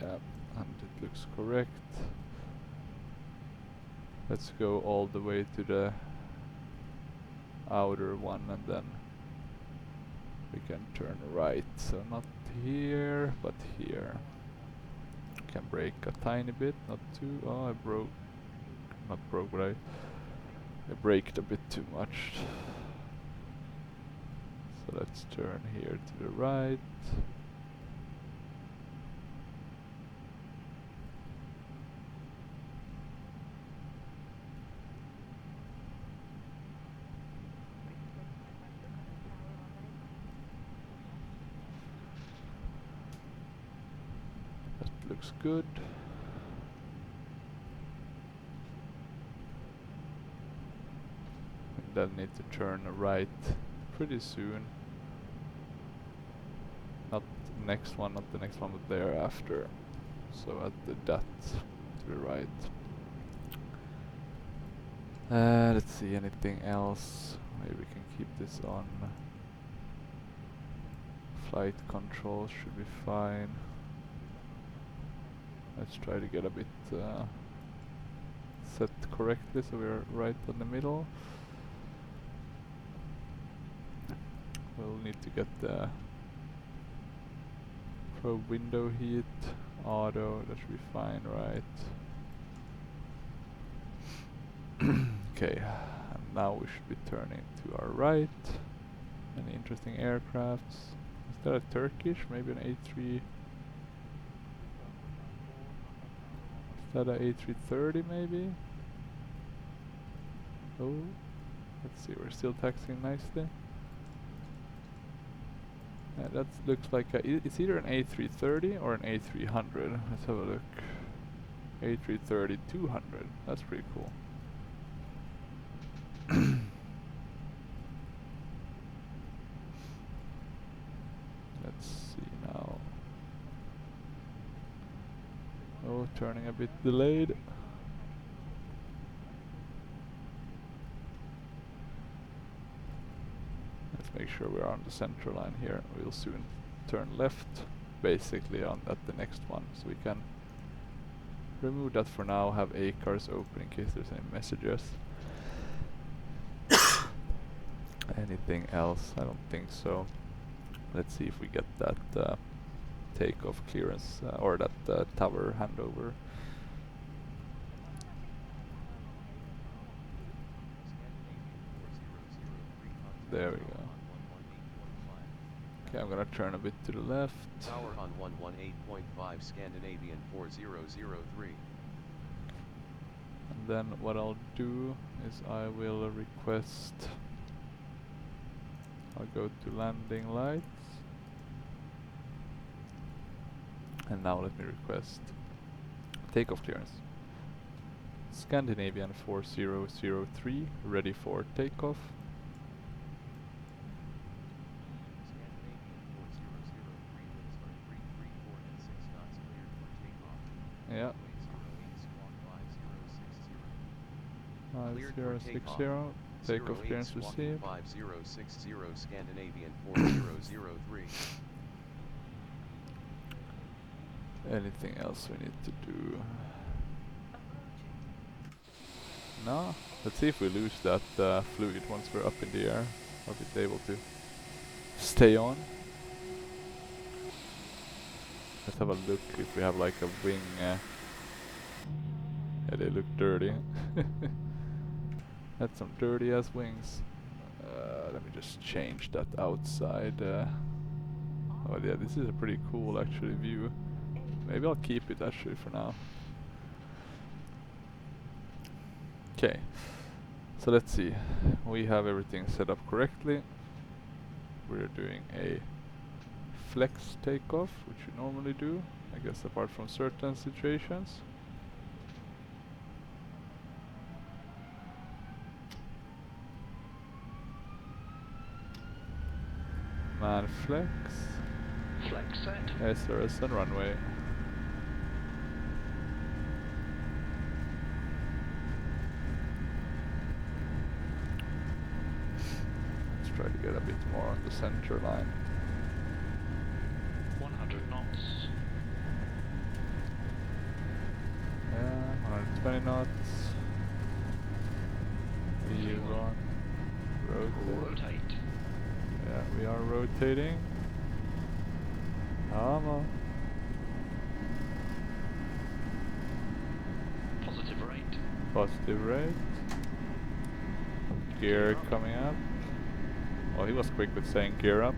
Yeah, and it looks correct. Let's go all the way to the outer one and then we can turn right. So not here, but here. Can brake a tiny bit, not too. Oh, I broke. Not broke, but I braked a bit too much. So let's turn here to the right. That looks good. We then need to turn right pretty soon. Not the next one, not the next one, but thereafter. So at the dot to the right. Let's see, anything else? Maybe we can keep this on. Flight control should be fine. Let's try to get a bit set correctly so we're right in the middle. We'll need to get the For window heat, auto, that should be fine, right? Okay, and now we should be turning to our right. Any interesting aircrafts? Is that a Turkish? Maybe an A3? Is that a A330 maybe? Oh, let's see, we're still taxiing nicely. That looks like it's either an A330 or an A300. Let's have a look. A330-200. That's pretty cool. Let's see now. Oh, turning a bit delayed. Let's make sure we're on the center line here. We'll soon turn left, basically at the next one, so we can remove that for now. Have A cars open in case there's any messages. Anything else? I don't think so. Let's see if we get that takeoff clearance or that tower handover. There we go. Okay, I'm gonna turn a bit to the left. Tower on 118.5 Scandinavian 4003. And then what I'll do is I will request. I'll go to landing lights. And now let me request takeoff clearance. Scandinavian 4003, ready for takeoff. Yeah. 5060. Takeoff clearance received. 5060 Scandinavian 4003. Anything else we need to do? No. Let's see if we lose that fluid once we're up in the air. Are we able to stay on? Let's have a look if we have like a wing. Yeah, they look dirty. That's some dirty ass wings. Let me just change that outside. Oh yeah, this is a pretty cool actually view. Maybe I'll keep it actually for now. Okay, so let's see. We have everything set up correctly. We're doing a flex takeoff, which you normally do, I guess, apart from certain situations. Man flex. Flex set. SRS and runway. Let's try to get a bit more on the center line. 100 knots. Yeah, 120 knots. We run. Rotate. Rotate. Yeah, we are rotating. Come on. Positive rate. Positive rate. Gear coming up. Oh, he was quick with saying gear up.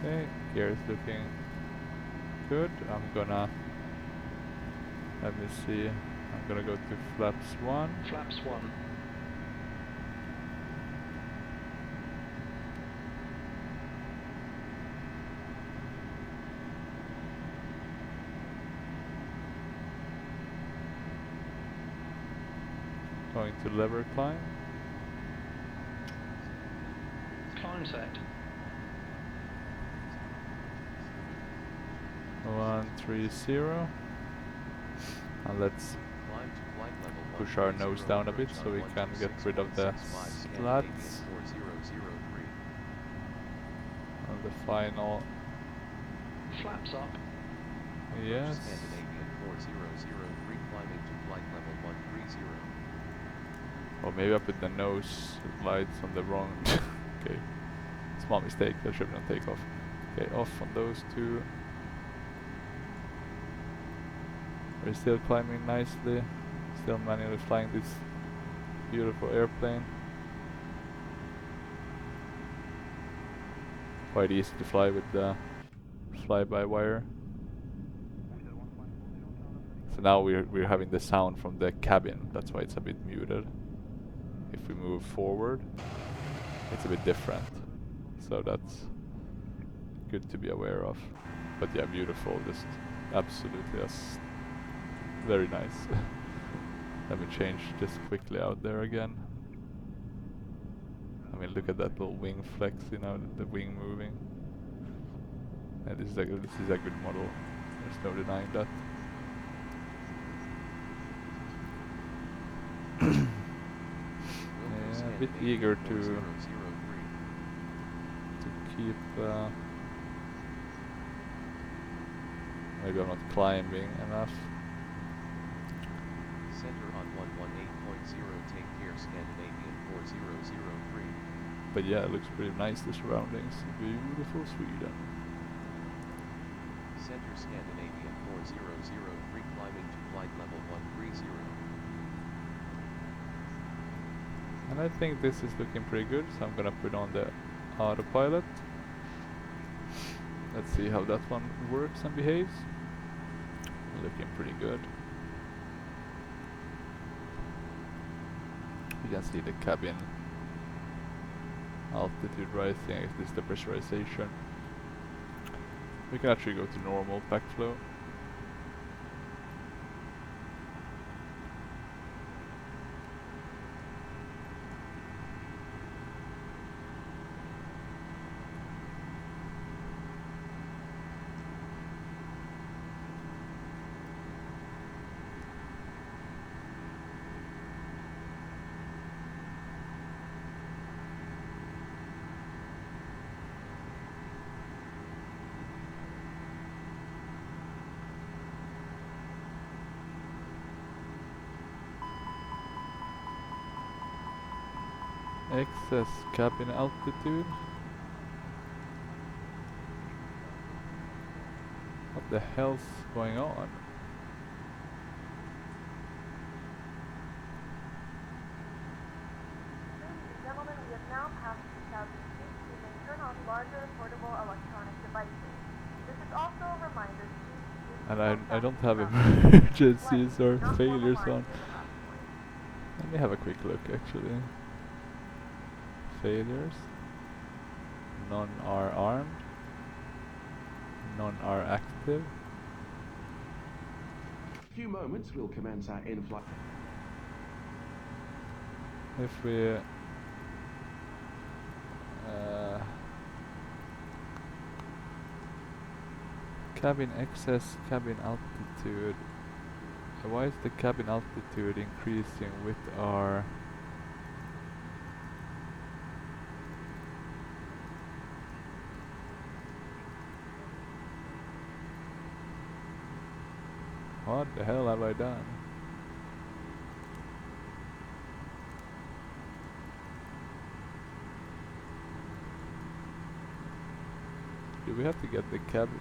Okay, gear is looking good. I'm gonna, let me see, I'm gonna go to flaps 1. Flaps 1. Going to lever climb. Climb set. 130. And let's push our nose down a bit so we can get rid of the slats. And the final. Flaps up. Yes. climbing to flight level 130. Or maybe I put the nose lights on the wrong. Okay, small mistake. That should not take off. Okay, off on those two. We're still climbing nicely. Still manually flying this beautiful airplane. Quite easy to fly with the fly-by-wire. So now we're having the sound from the cabin. That's why it's a bit muted. If we move forward, it's a bit different. So that's good to be aware of. But yeah, beautiful. Just absolutely, just very nice. Let me change just quickly out there again. I mean, look at that little wing flex, you know, the wing moving. And this is a good model. There's no denying that. Yeah, a bit eager to keep. Maybe I'm not climbing enough. Center on 118.0, take care Scandinavian 4003. But yeah, it looks pretty nice, the surroundings. Beautiful Sweden. Center Scandinavian 4003, climbing to flight level 130. And I think this is looking pretty good, so I'm gonna put on the autopilot. Let's see how that one works and behaves. Looking pretty good. You can see the cabin altitude rising. This is the pressurization. We can actually go to normal pack flow. Excess cabin altitude. What the hell's going on? Ladies and gentlemen, we have now passed 2,000 feet. You may turn on larger portable electronic devices. This is also a reminder to use And I don't have emergencies or failures on. Let me have a quick look actually. Failures. None are armed. None are active. Few moments we'll commence our in-flight. If we cabin excess cabin altitude. Why is the cabin altitude increasing with our what the hell have I done? Do we have to get the cabin?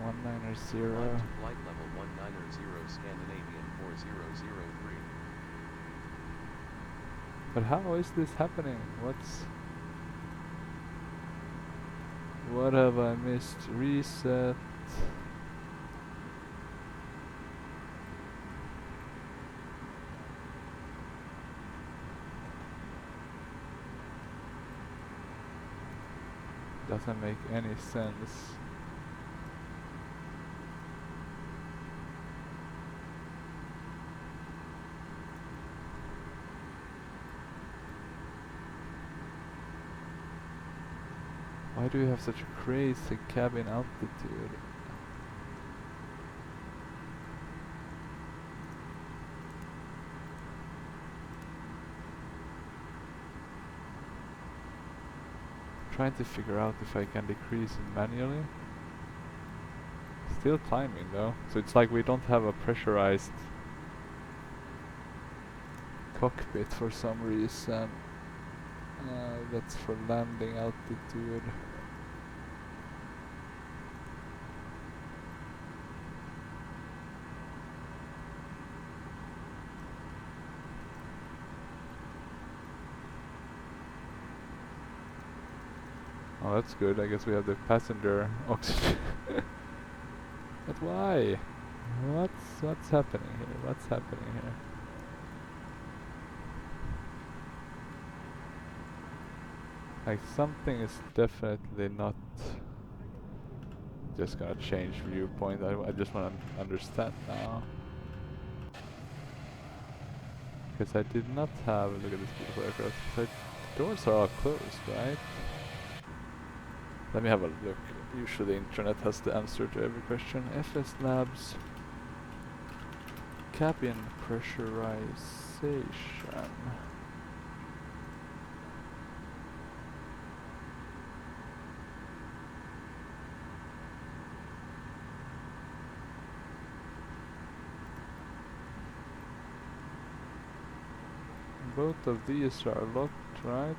190. Climb to flight level 190, Scandinavian 4003. But how is this happening? What have I missed? Reset. Doesn't make any sense. Why do we have such a crazy cabin altitude? Trying to figure out if I can decrease it manually. Still climbing though, so it's like we don't have a pressurized cockpit for some reason. That's for landing altitude. Oh, that's good. I guess we have the passenger oxygen. But why? What's happening here? What's happening here? Like something is definitely not just gonna change viewpoint. I just want to understand now. Because I did not have, look at this beautiful aircraft. The doors are all closed, right? Let me have a look. Usually the internet has the answer to every question. FSLabs cabin pressurization. Both of these are locked, right?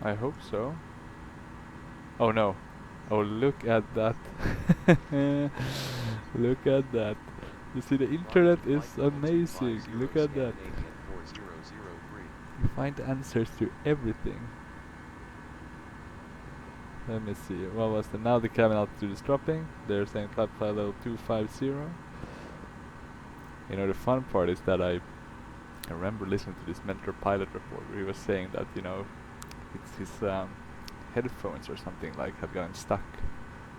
I hope so. Oh no. Oh, look at that. Look at that. You see, the internet is amazing. Look at that. You find answers to everything. Let me see. What was the now the cabin altitude is dropping. They're saying flight level 250. You know, the fun part is that I remember listening to this mentor pilot report where he was saying that, you know, it's his headphones or something like have gotten stuck,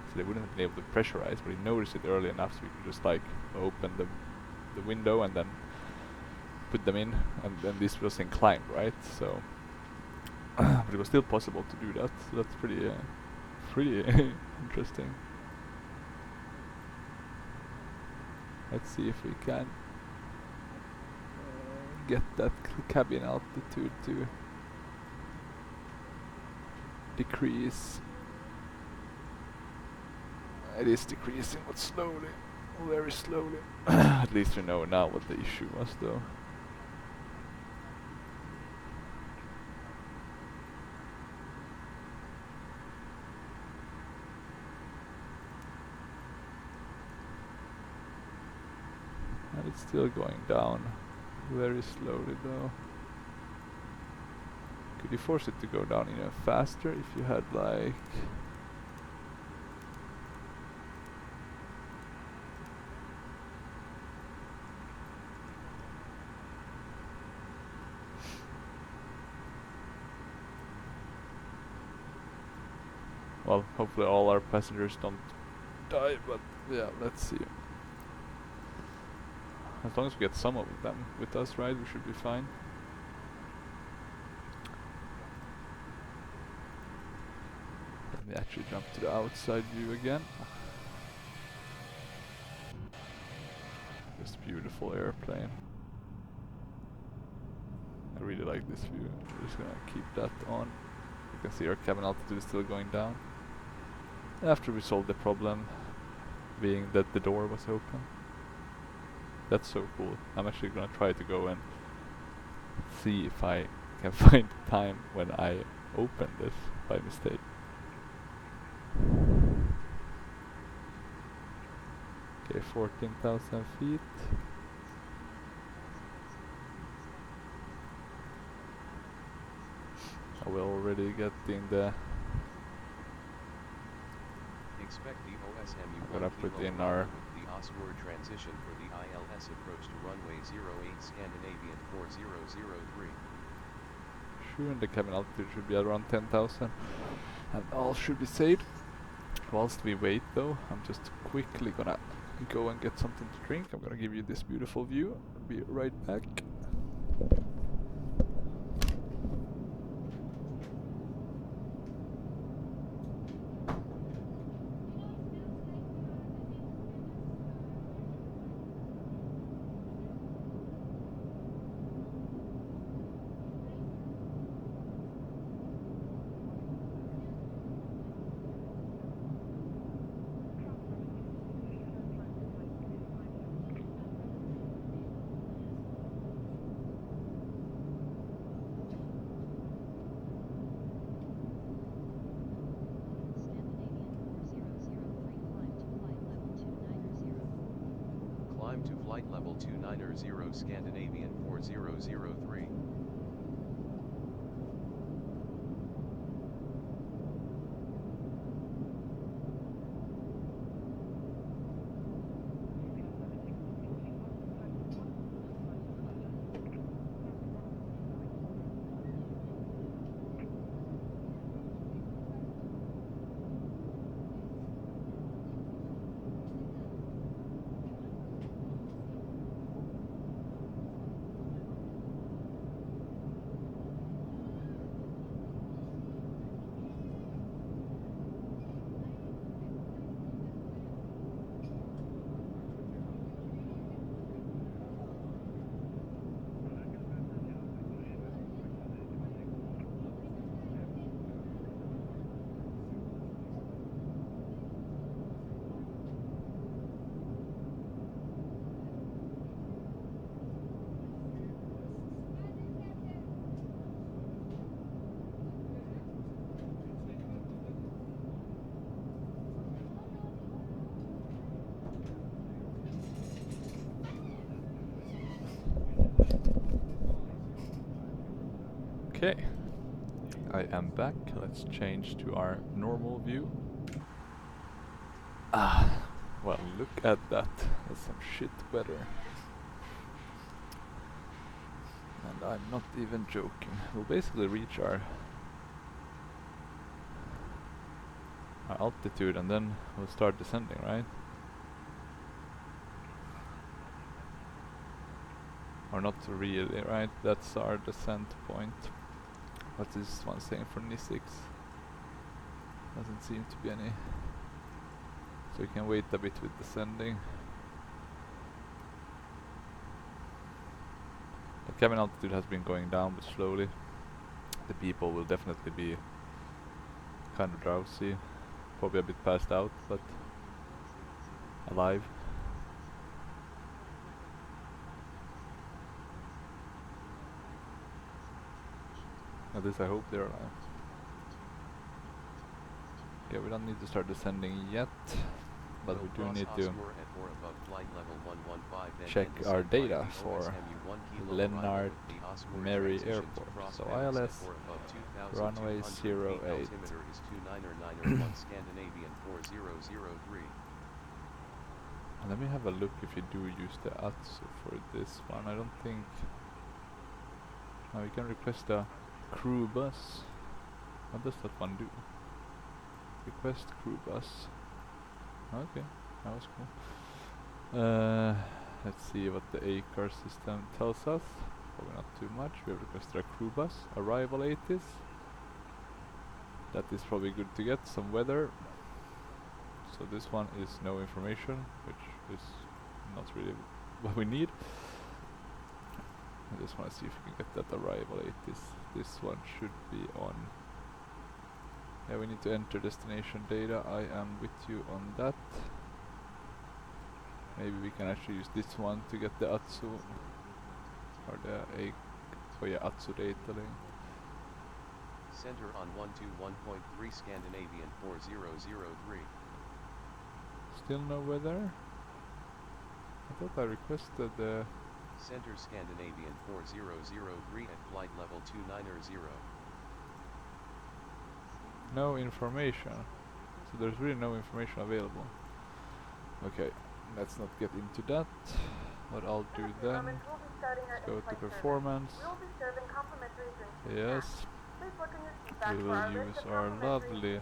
so they wouldn't have been able to pressurize, but he noticed it early enough so we could just like open the window and then put them in, and then this was inclined, right? So but it was still possible to do that, so that's pretty interesting. Let's see if we can get that cabin altitude to decrease. It is decreasing, but slowly, very slowly. At least we know now what the issue was, though. And it's still going down, very slowly, though. Could you force it to go down even faster if you had like... Well, hopefully all our passengers don't die, but yeah, let's see. As long as we get some of them with us, right, we should be fine. Let me actually jump to the outside view again. This beautiful airplane. I really like this view. We're just gonna keep that on. You can see our cabin altitude is still going down. After we solved the problem, being that the door was open. That's so cool. I'm actually gonna try to go and see if I can find the time when I opened this by mistake. Okay, 14,000 feet. I will already get in the... Expect the OSMU Gonna put in our... the Oswald transition for the ILS approach to runway 08 Scandinavian 4003. Sure, and the cabin altitude should be around 10,000. And all should be saved. Whilst we wait though, I'm just quickly gonna go and get something to drink. I'm gonna give you this beautiful view. I'll be right back. Climb to flight level 290 Scandinavian 4003. Okay, I am back. Let's change to our normal view. Well, look at that. That's some shit weather. And I'm not even joking. We'll basically reach our altitude and then we'll start descending, right? Or not really, right? That's our descent point. What's this one saying for N6? Doesn't seem to be any. So you can wait a bit with descending. The cabin altitude has been going down, but slowly. The people will definitely be kind of drowsy, probably a bit passed out, but alive. At least I hope they're alive. Okay, we don't need to start descending yet, but we do need to check our data for Lennart Mary Airport. So ILS runway 08. Let me have a look if you do use the ATSU for this one. I don't think. Now we can request a crew bus. What does that one do? Request crew bus. Okay, that was cool. Let's see what the ACAR system tells us. Probably not too much. We have requested a crew bus. Arrival 80s. That is probably good to get. Some weather. So this one is no information, which is not really what we need. I just want to see if we can get that arrival 80s. This one should be on. Yeah, we need to enter destination data. I am with you on that. Maybe we can actually use this one to get the ATSU or the oh yeah, ATSU data link. Center on 121.3 Scandinavian 4003. Still no weather? I thought I requested the Center Scandinavian 4003 at flight level 290. no information. So there's really no information available. Okay, let's not get into that. What I'll do then, let's go to performance. Yes, we will use our lovely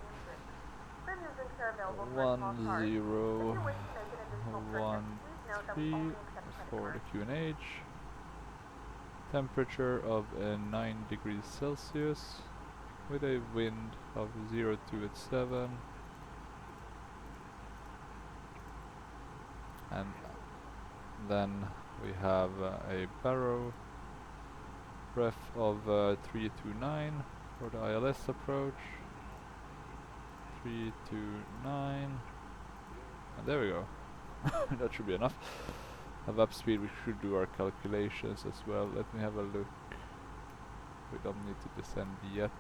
1013 for the QNH. Temperature of 9 degrees Celsius with a wind of 02 at 7. And then we have a baro ref of 329 for the ILS approach. 329, and there we go. That should be enough. Have up speed, we should do our calculations as well. Let me have a look. We don't need to descend yet,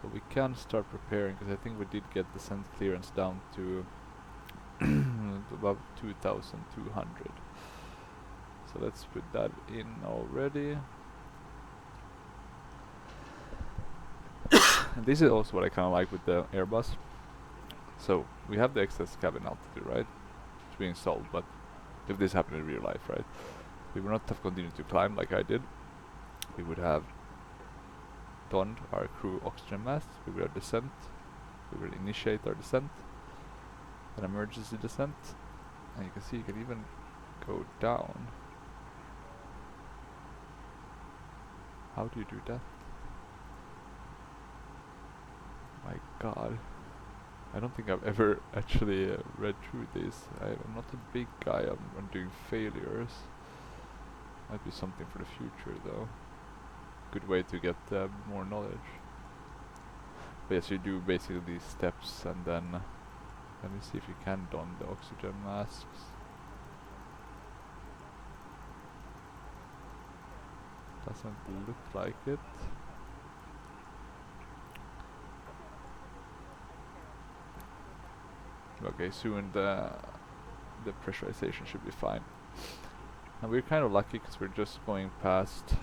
but we can start preparing because I think we did get descent clearance down to above 2,200. So let's put that in already. And this is also what I kind of like with the Airbus. So we have the excess cabin altitude, right? It's being solved, but if this happened in real life, right? We would not have continued to climb like I did. We would have donned our crew oxygen masks, we would have descent, we would initiate our descent, an emergency descent, and you can see you can even go down. How do you do that? My god. I don't think I've ever actually read through this. I'm not a big guy on doing failures. Might be something for the future though. Good way to get more knowledge. But yes, you do basically these steps and then let me see if you can don the oxygen masks. Doesn't look like it. Okay, soon the pressurization should be fine. And we're kind of lucky because we're just going past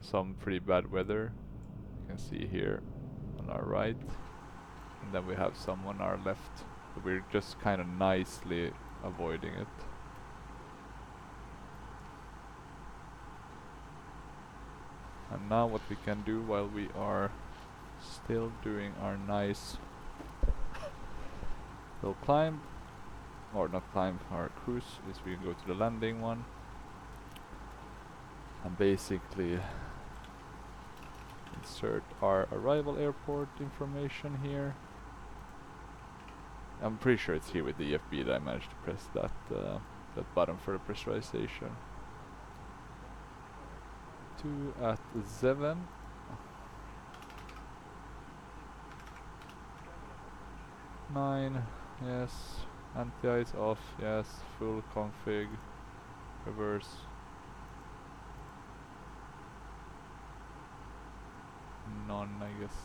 some pretty bad weather. You can see here on our right. And then we have some on our left. But we're just kind of nicely avoiding it. And now what we can do while we are still doing our nice little climb, or not climb, our cruise, is we can go to the landing one and basically insert our arrival airport information here. I'm pretty sure it's here with the EFB that I managed to press that that button for the pressurization. 2 at 7. Nine, yes. Anti-ice off, yes. Full config. Reverse. None, I guess.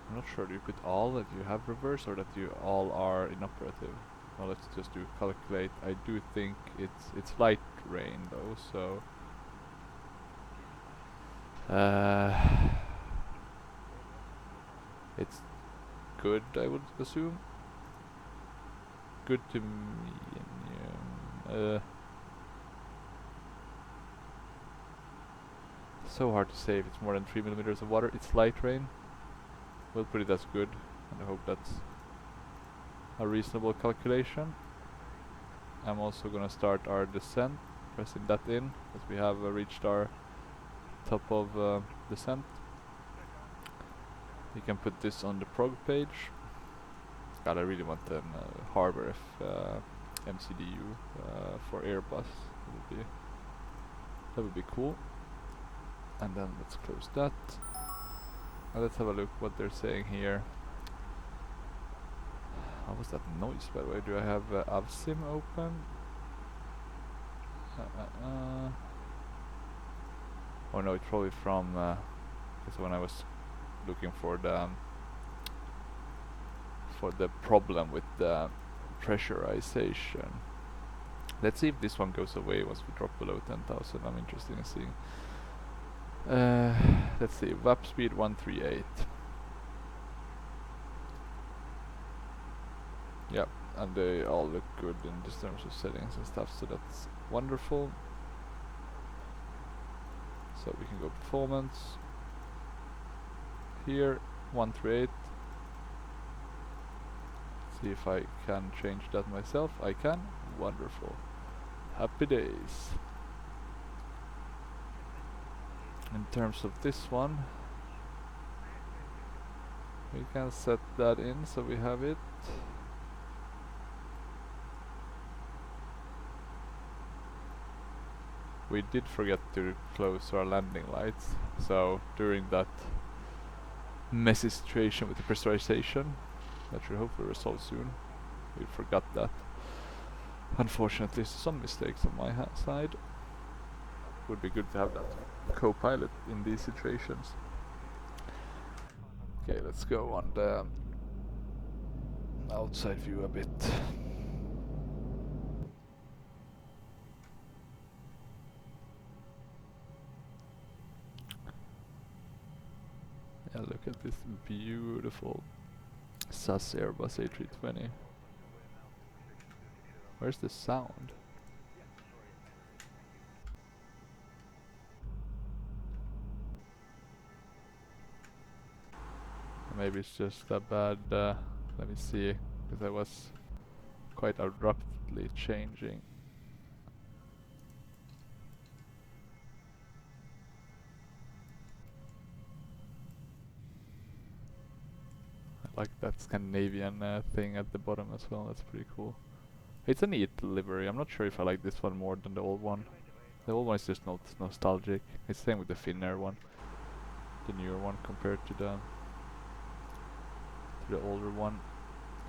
I'm not sure, do you put all that you have reverse or that you all are inoperative? Well, let's just do calculate. I do think it's light rain though, so it's good, I would assume. Good to me. So hard to say if it's more than 3 millimeters of water. It's light rain. We'll put it as good, and I hope that's a reasonable calculation. I'm also gonna start our descent, pressing that in, as we have reached our top of descent. You can put this on the prog page. God, I really want an harbor MCDU for Airbus. That would be cool. And then let's close that. And let's have a look what they're saying here. What was that noise, by the way? Do I have Avsim open? Oh no, it's probably from because when I was looking for the problem with the pressurization. Let's see if this one goes away once we drop below 10,000. I'm interested in seeing. Let's see, VAP speed 138. Yep, and they all look good in just terms of settings and stuff, so that's wonderful. So we can go performance. Here, 138. See if I can change that myself. I can. Wonderful. Happy days. In terms of this one, we can set that in so we have it. We did forget to close our landing lights, so during that messy situation with the pressurization, that should hopefully resolve soon, we forgot that. Unfortunately, some mistakes on my side. Would be good to have that co-pilot in these situations. Okay, let's go on the outside view a bit. Yeah, look at this beautiful SAS Airbus A320. Where's the sound? Maybe it's just a bad, let me see, because I was quite abruptly changing. I like that Scandinavian thing at the bottom as well, that's pretty cool. It's a neat livery. I'm not sure if I like this one more than the old one. The old one is just not nostalgic. It's the same with the Finnair one. The newer one compared to the older one.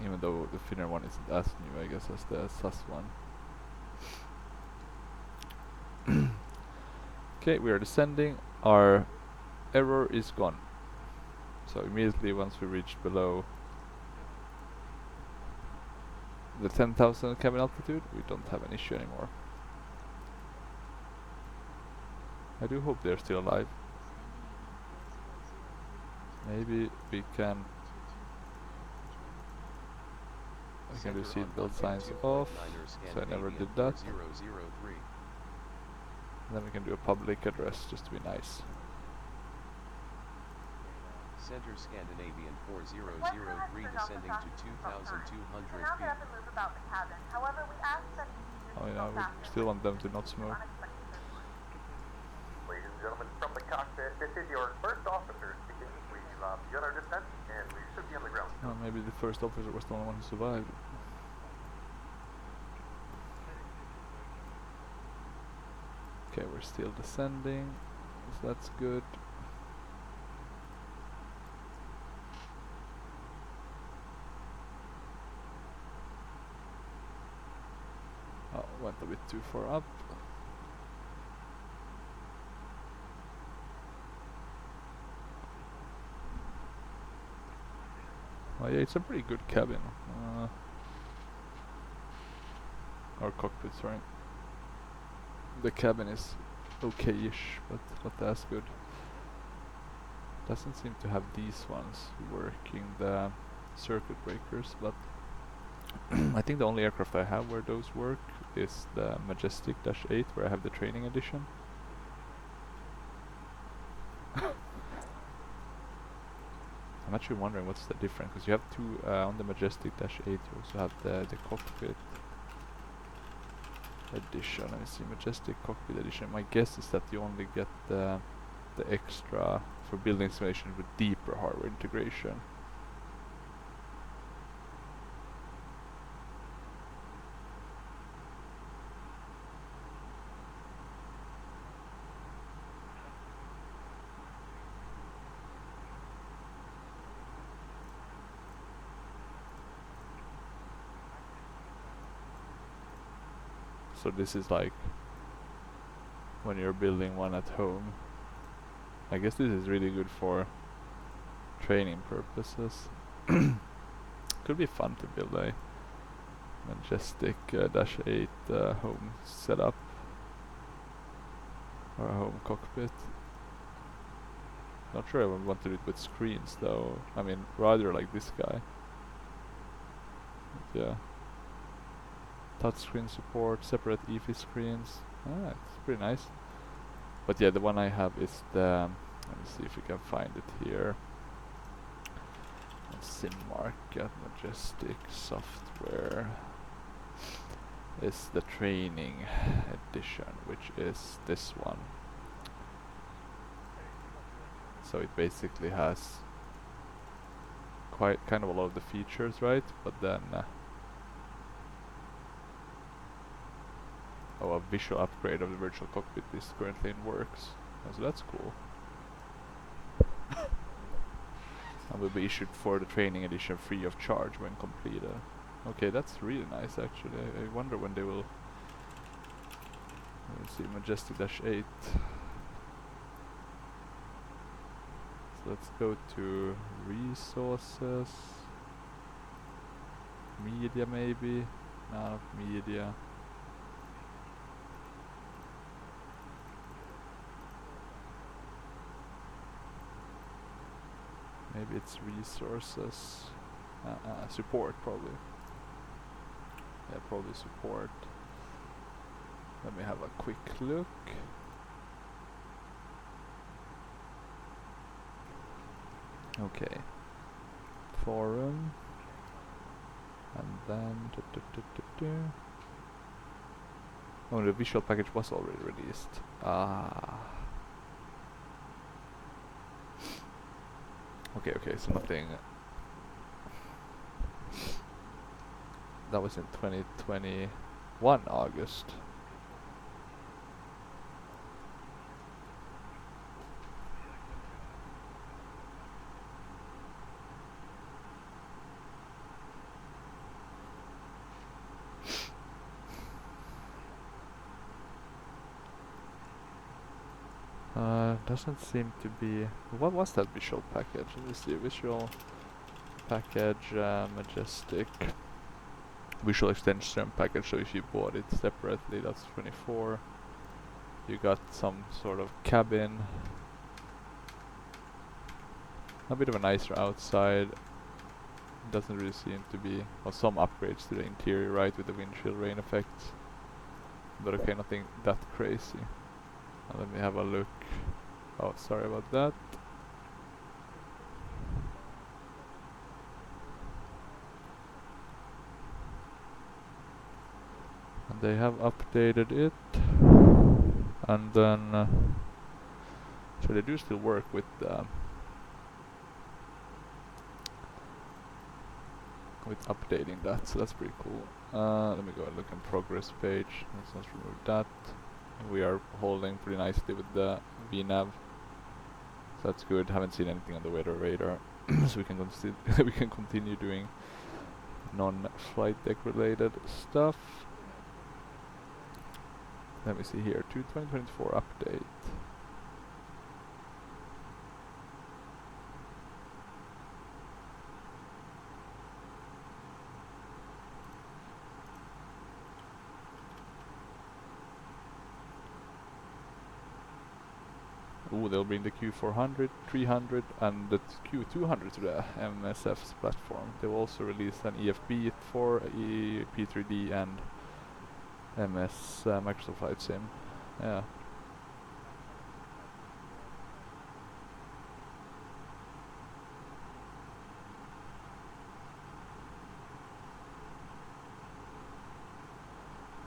Even though the Finnair one isn't as new, I guess, as the SAS one. Okay, we are descending. Our error is gone. So immediately once we reach below the 10,000 cabin altitude, we don't have an issue anymore. I do hope they're still alive. Maybe we can do seatbelt signs off, so I never did that. Then we can do a public address just to be nice. Center Scandinavian 4003 descending to 2,200 feet. However, we ask that you Oh yeah, we still want them to not smoke. Ladies and gentlemen, from the cockpit, this is your first officer speaking. We've begun our descent and we should be on the ground. Well, maybe the first officer was the only one who survived. Okay, we're still descending, so that's good. Oh, went a bit too far up. Oh yeah, it's a pretty good cabin. Or cockpit, sorry. The cabin is okay-ish, but not as good. Doesn't seem to have these ones working, the circuit breakers, but I think the only aircraft I have where those work is the Majestic -8, where I have the training edition. I'm actually wondering what's the difference, because you have two on the Majestic -8. You also have the cockpit edition. Let me see, Majestic cockpit edition. My guess is that you only get the extra for building simulation with deeper hardware integration. So this is like when you're building one at home. I guess this is really good for training purposes. Could be fun to build a Majestic -8 home setup or a home cockpit. Not sure I would want to do it with screens though. I mean, rather like this guy. But yeah. Touchscreen support, separate EFI screens. Ah, it's pretty nice. But yeah, the one I have is the, let me see if we can find it here. Sim market, Majestic software is the training edition, which is this one. So it basically has quite kind of a lot of the features, right? But then a visual upgrade of the virtual cockpit is currently in works. So that's cool. And will be issued for the training edition free of charge when completed. Okay, that's really nice actually. I wonder when they will. Let's see, Majestic -8. So let's go to resources. Media maybe? No, not media. Maybe it's resources. Support probably. Yeah, probably support. Let me have a quick look. Okay. Forum. And then... Oh, the visual package was already released. Okay, so nothing... That was in 2021 August. Doesn't seem to be... What was that visual package? Let me see. Visual package, Majestic. Visual extension package, so if you bought it separately, that's 24. You got some sort of cabin. A bit of a nicer outside. Doesn't really seem to be... Well, some upgrades to the interior, right, with the windshield rain effects. But okay, nothing that crazy. Now let me have a look. Oh, sorry about that. And they have updated it. And then... so they do still work with updating that, so that's pretty cool. Let me go and look in progress page. Let's remove that. We are holding pretty nicely with the VNav. So that's good. Haven't seen anything on the weather radar. So we can we can continue doing non-flight deck related stuff. Let me see here. 2024 update. Ooh, they'll bring the Q400, 300 and the Q200 to the MSF's platform. They will also release an EFB4, Prepar3d and MS Microsoft Flight Sim. Yeah.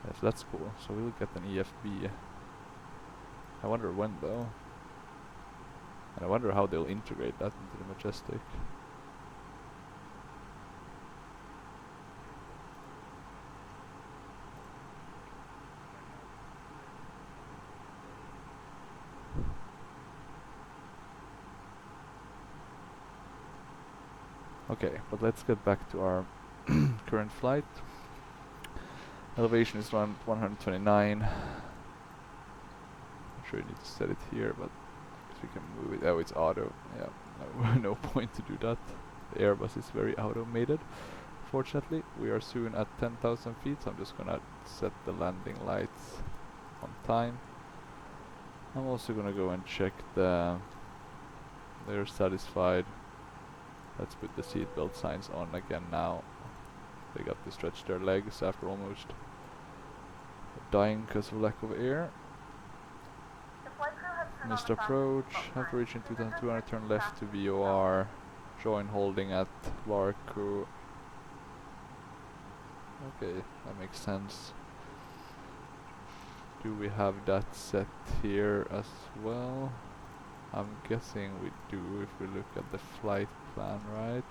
Yes, that's cool. So we'll get an EFB. I wonder when though. And I wonder how they'll integrate that into the Majestic. Okay, but let's get back to our current flight. Elevation is around 129. I'm sure you need to set it here, but we can move it. Oh, it's auto. Yeah, no point to do that. The Airbus is very automated. Fortunately, we are soon at 10,000 feet, so I'm just gonna set the landing lights on time. I'm also gonna go and check they're satisfied. Let's put the seatbelt signs on again now. They got to stretch their legs after almost dying because of lack of air. Missed approach. After reaching 2200, turn left to VOR. Join holding at Larku. Okay, that makes sense. Do we have that set here as well? I'm guessing we do if we look at the flight plan, right?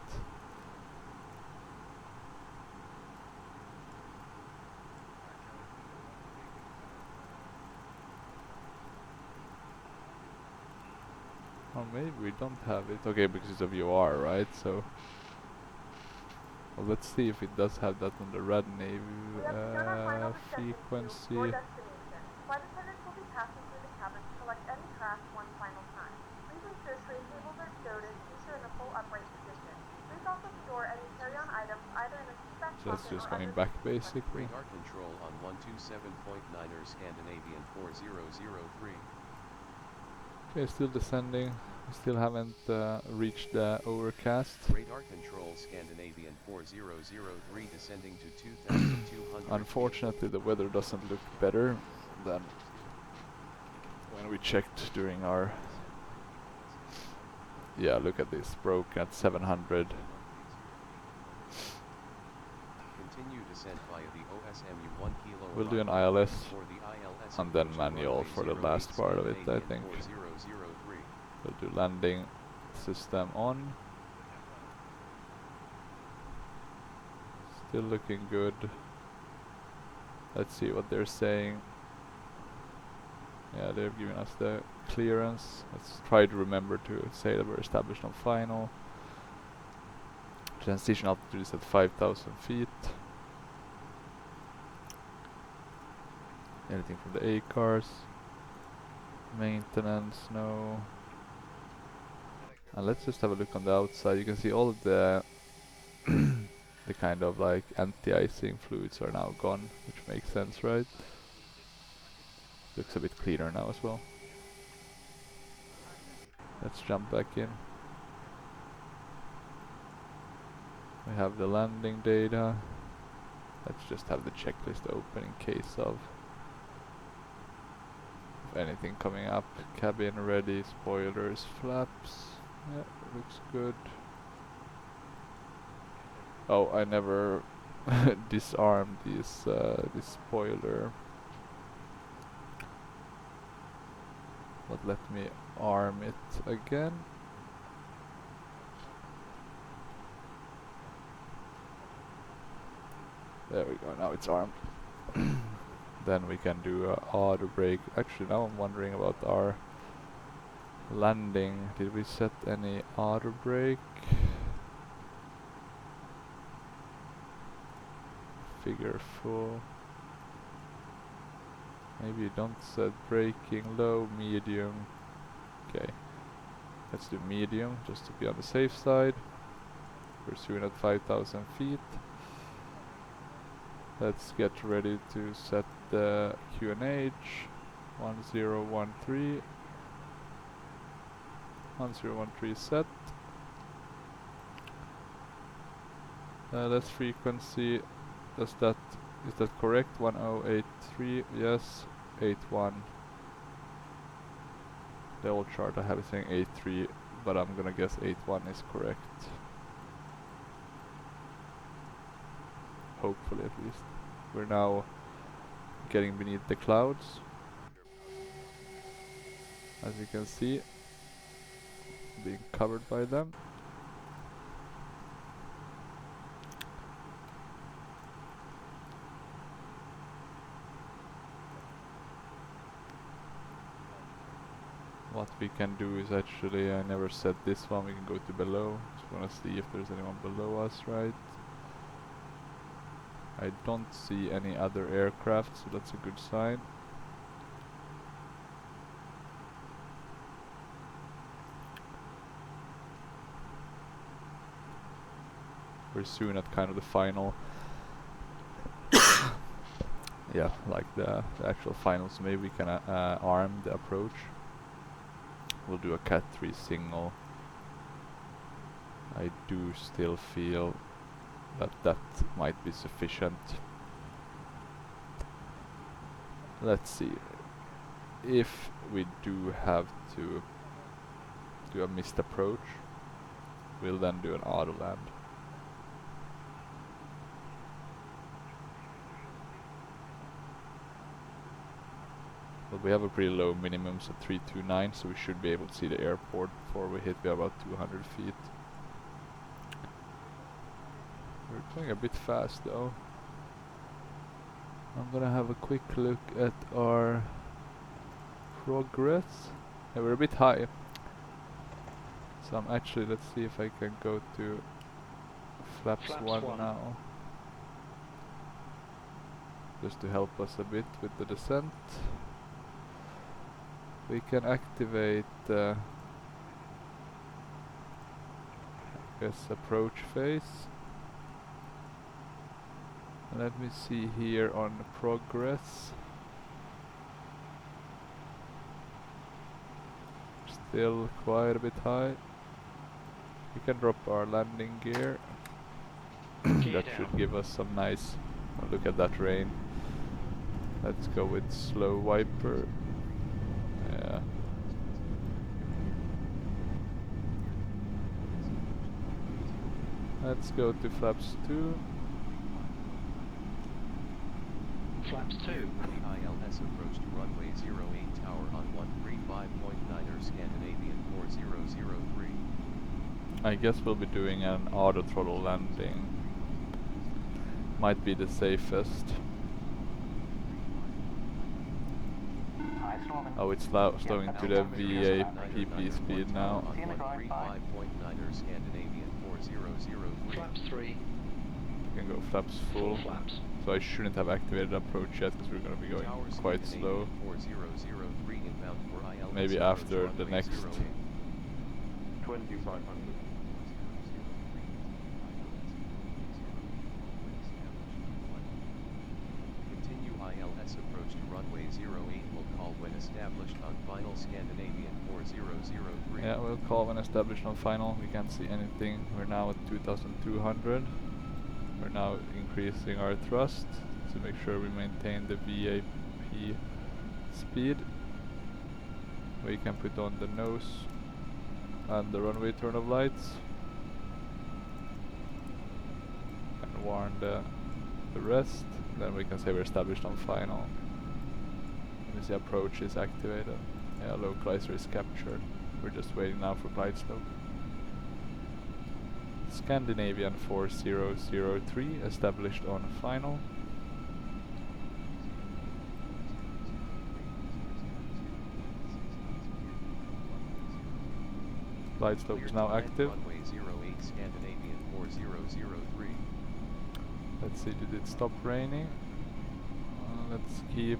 Or maybe we don't have it. Okay, because it's a VOR, right? So, well, let's see if it does have that on the Red Navy frequency. Flight attendants will be passing through the cabin to collect any trash one final time. Please ensure tray tables are stowed and seats are in a full upright position. Please Please also store any carry-on items either in the seatback So that's pocket just or going under back the seat. basically. Radar control on 127.9er Scandinavian 4003. Okay, still descending. We still haven't reached the overcast. Radar control Scandinavian 4003 descending to 2200 Unfortunately, the weather doesn't look better than when we checked during our... Yeah, look at this, broke at 700. Continue descent via the OSMU 1 kilo. We'll do an ILS for the ILS and then manual for the last part of it, I think. 4003. We'll do landing system on. Still looking good. Let's see what they're saying. Yeah, they're giving us the clearance. Let's try to remember to say that we're established on final. Transition altitude is at 5,000 feet. Anything from the A cars? Maintenance, no. And let's just have a look on the outside. You can see all of the the kind of like anti-icing fluids are now gone, which makes sense, right? Looks a bit cleaner now as well. Let's jump back in. We have the landing data. Let's just have the checklist open in case of anything coming up. Cabin ready, spoilers, flaps. Yeah, looks good. Oh, I never disarmed this spoiler. But let me arm it again. There we go, now it's armed. Then we can do a auto brake. Actually, now I'm wondering about our landing. Did we set any auto brake? Figure full. Maybe you don't set braking low, medium. Okay, let's do medium just to be on the safe side. We're soon at 5,000 feet. Let's get ready to set the QNH 1013. 1013 set. Let's frequency. Is that correct? 1083. Yes. 81. The old chart I have is saying 83, but I'm gonna guess 81 is correct. Hopefully, at least. We're now getting beneath the clouds, as you can see, being covered by them. What we can do is actually, I never said this one, we can go to below. Just wanna see if there's anyone below us, right? I don't see any other aircraft, so that's a good sign. We're soon at kind of the final. Yeah, like the actual final, so maybe we can arm the approach. We'll do a Cat 3 single. I do still feel that might be sufficient. Let's see. If we do have to do a missed approach, we'll then do an auto land. But we have a pretty low minimum, so 329, so we should be able to see the airport before we hit about 200 feet. We're going a bit fast though. I'm gonna have a quick look at our progress. Yeah, we're a bit high. So I'm actually, let's see if I can go to flaps 1 now. Just to help us a bit with the descent. We can activate guess approach phase. Let me see here on progress. Still quite a bit high. We can drop our landing gear. That should give us some nice... Oh, look at that rain. Let's go with slow wiper. Yeah. Let's go to flaps 2. Flaps 2. ILS approach to runway 08 tower on 135.9er Scandinavian 4003. I guess we'll be doing an auto throttle landing. Might be the safest. Oh, it's slowing to the VAPP speed now. On 135.9er Scandinavian 4003. Flaps 3. We can go flaps full. Flaps. So I shouldn't have activated approach yet because we're going to be going Tower quite Scandinavian slow. 4003 inbound for ILS Maybe approach after the runway next. 2500. Continue ILS approach to runway 08 will call when established on final Scandinavian 4003. Yeah, we'll call when established on final. We can't see anything. We're now at 2200. We're now increasing our thrust to make sure we maintain the VAP speed. We can put on the nose and the runway turn of lights and warn the rest. Then we can say we're established on final. Let me see, approach is activated. Yeah, localizer is captured. We're just waiting now for glide slope. Scandinavian 4003 established on final. Glide slope is now active. Runway 08 Scandinavian 4003. Let's see, did it stop raining? Let's keep...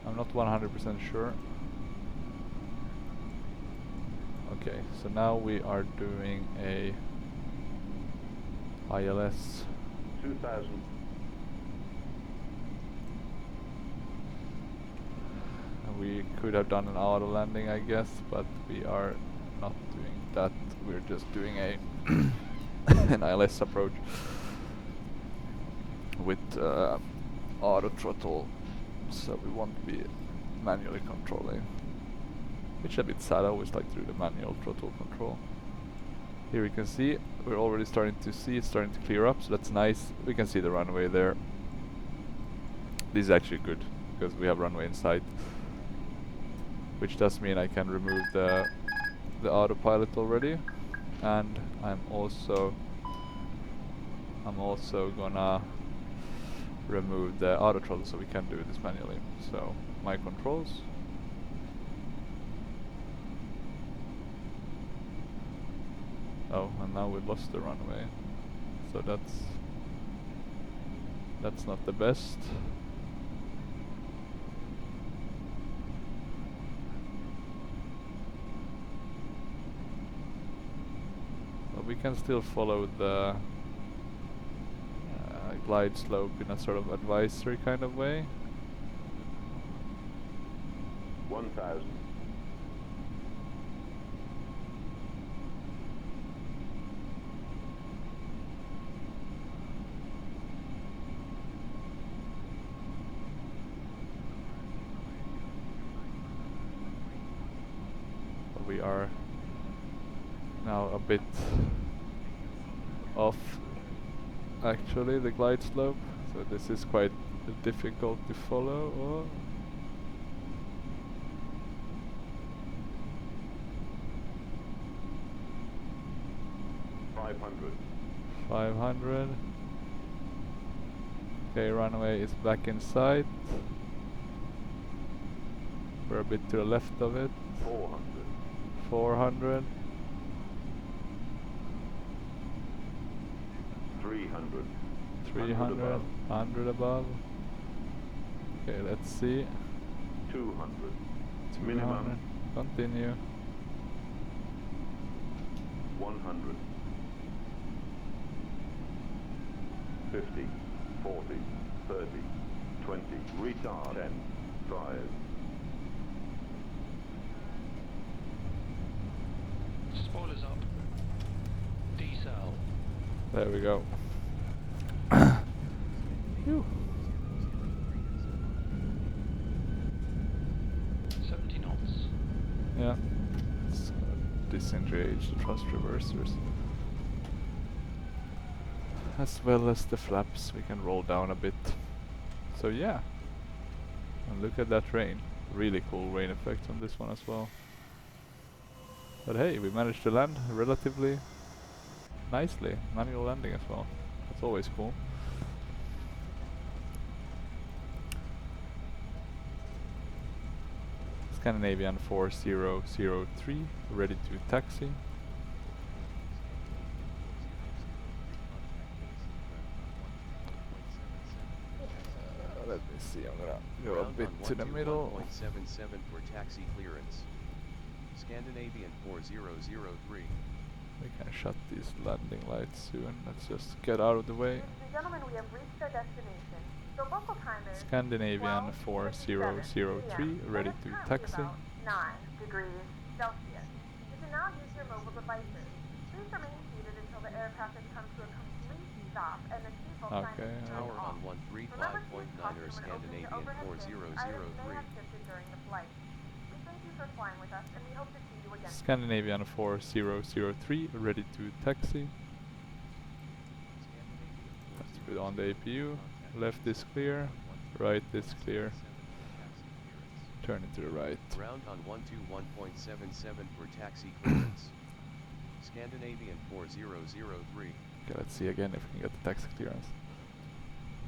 I'm not 100% sure. Okay, so now we are doing a ILS 2000. and we could have done an auto landing, I guess, but we are not doing that. We're just doing a an ILS approach with auto throttle, so we won't be manually controlling. Which is a bit sad. I always like to do the manual throttle control. Here we can see we're already starting to see it's starting to clear up, so that's nice. We can see the runway there. This is actually good because we have runway in sight, which does mean I can remove the autopilot already, and I'm also gonna remove the auto throttle so we can do this manually. So my controls. Oh, and now we lost the runway, so that's not the best. But we can still follow the glide slope in a sort of advisory kind of way. 1000. We are now a bit off actually the glide slope, so this is quite difficult to follow. Oh. $500. 500. Okay, runway is back in sight. We're a bit to the left of it. 400. 400. 300. 300. 100 above. Okay, let's see. 200. 200. Minimum. Continue. 100. 50, 40, 30, 20, retard 10, 5. Spoilers up. D-cell. There we go. Phew. 70 knots. Yeah. Let's disengage the thrust reversers. As well as the flaps, we can roll down a bit. So yeah. And look at that rain. Really cool rain effect on this one as well. But hey, we managed to land relatively nicely. Manual landing as well. That's always cool. Scandinavian 4003, ready to taxi. Let me see, I'm gonna go a bit to the middle. 1.77 for taxi clearance. Scandinavian 4003. We can shut these landing lights soon. Let's just get out of the way. Ladies and gentlemen, we have reached our destination. The local time is Scandinavian 12:57 4003, p.m., ready and to it's taxi. currently about 9 degrees Celsius. You can now use your mobile devices. Please remain seated until the aircraft has come to a complete stop and the seatbelt sign Okay, is Tower turned on off. 135.9er Scandinavian 4003. During the flight. We thank you for flying with us, and we hope to see you again. Scandinavian 4003, ready to taxi. Let's put on the APU. Left is clear, right is clear. Turn it to the right. Ground on 121.77 for taxi clearance. Scandinavian 4003. Okay, let's see again if we can get the taxi clearance.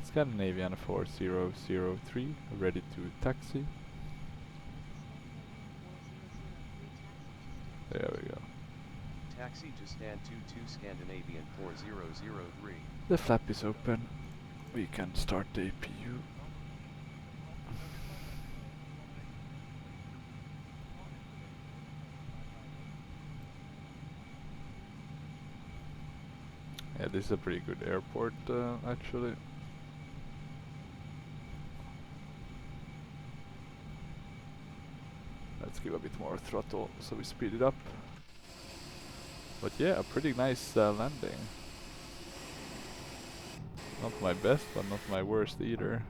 Scandinavian 4003, ready to taxi. There we go. Taxi to stand 22 Scandinavian 4003. The flap is open. We can start the APU. Yeah, this is a pretty good airport, actually. Let's give a bit more throttle so we speed it up. But yeah, a pretty nice landing. Not my best, but not my worst either.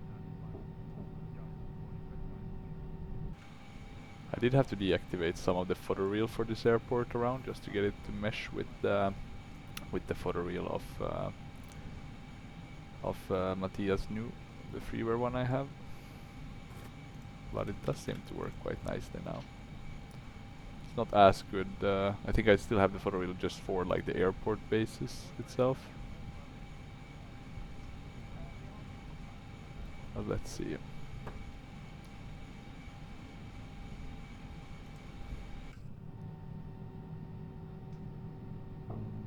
I did have to deactivate some of the photoreal for this airport around just to get it to mesh with the photoreal of Matthias new, the freeware one I have. But it does seem to work quite nicely now. It's not as good. I think I still have the photoreal just for like the airport basis itself. But let's see.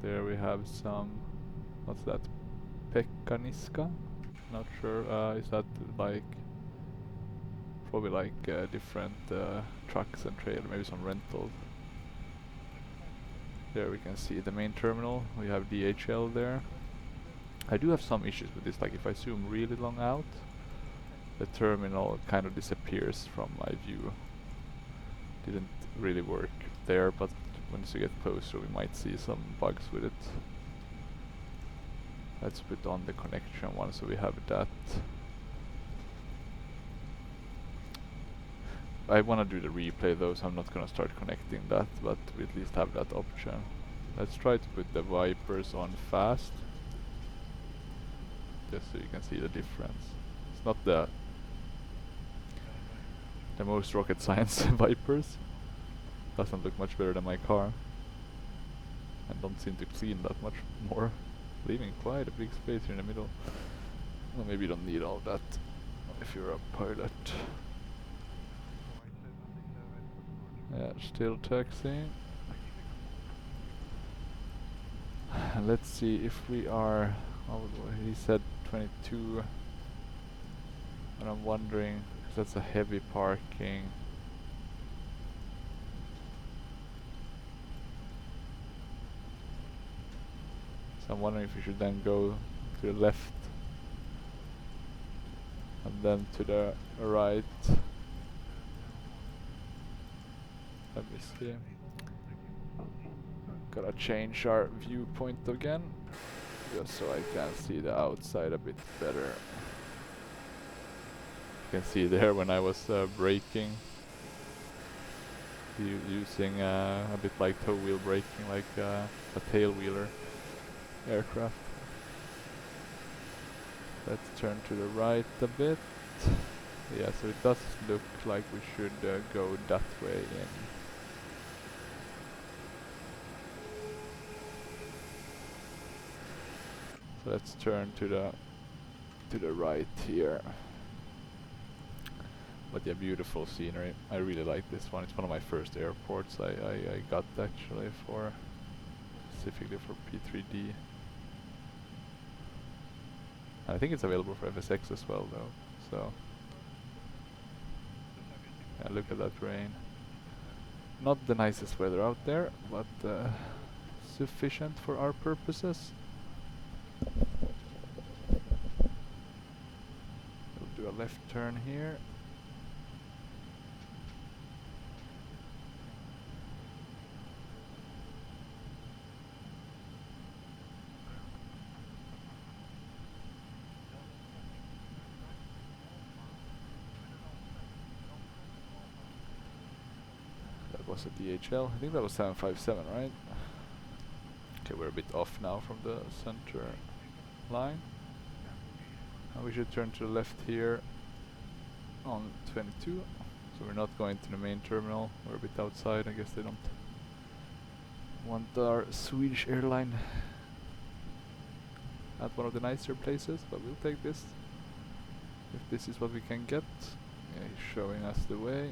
There we have some. What's that? Pekaniska? Not sure. Is that like probably like different trucks and trailer, maybe some rentals. There we can see the main terminal. We have DHL there. I do have some issues with this. Like if I zoom really long out, the terminal kind of disappears from my view. Didn't really work there, but once you get closer we might see some bugs with it. Let's put on the connection one so we have that. I want to do the replay though, so I'm not gonna start connecting that, but we at least have that option. Let's try to put the wipers on fast, just so you can see the difference. It's not the most rocket science wipers. Doesn't look much better than my car, and don't seem to clean that much more, leaving quite a big space here in the middle. Well, maybe you don't need all that if you're a pilot. Yeah, still taxiing. Let's see if we are. Oh, he said 22, and I'm wondering because that's a heavy parking. So I'm wondering if we should then go to the left and then to the right. Let me see. Gotta change our viewpoint again, just so I can see the outside a bit better. You can see there when I was braking, using a bit like toe wheel braking, like a tail wheeler aircraft. Let's turn to the right a bit. Yeah, so it does look like we should go that way in. So let's turn to the right here. But yeah, beautiful scenery. I really like this one. It's one of my first airports I got actually specifically for P3D. I think it's available for FSX as well though. So yeah, look at that rain. Not the nicest weather out there, but sufficient for our purposes. We'll do a left turn here. That was a DHL. I think that was 757, right? Okay, we're a bit off now from the center line. And we should turn to the left here on 22. So we're not going to the main terminal. We're a bit outside. I guess they don't want our Swedish airline at one of the nicer places, but we'll take this. If this is what we can get. Yeah, he's showing us the way.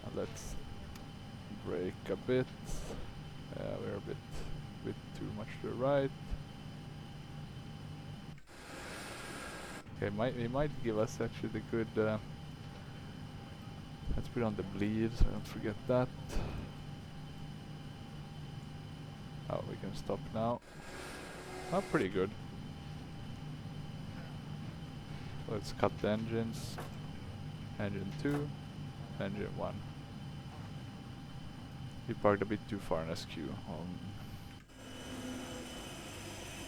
And let's brake a bit. We're a bit too much to the right. Okay, he might give us actually the good. Let's put on the bleed so I don't forget that. Oh, we can stop now. Oh, pretty good. Let's cut the engines. Engine 2, engine 1. We parked a bit too far in SQ.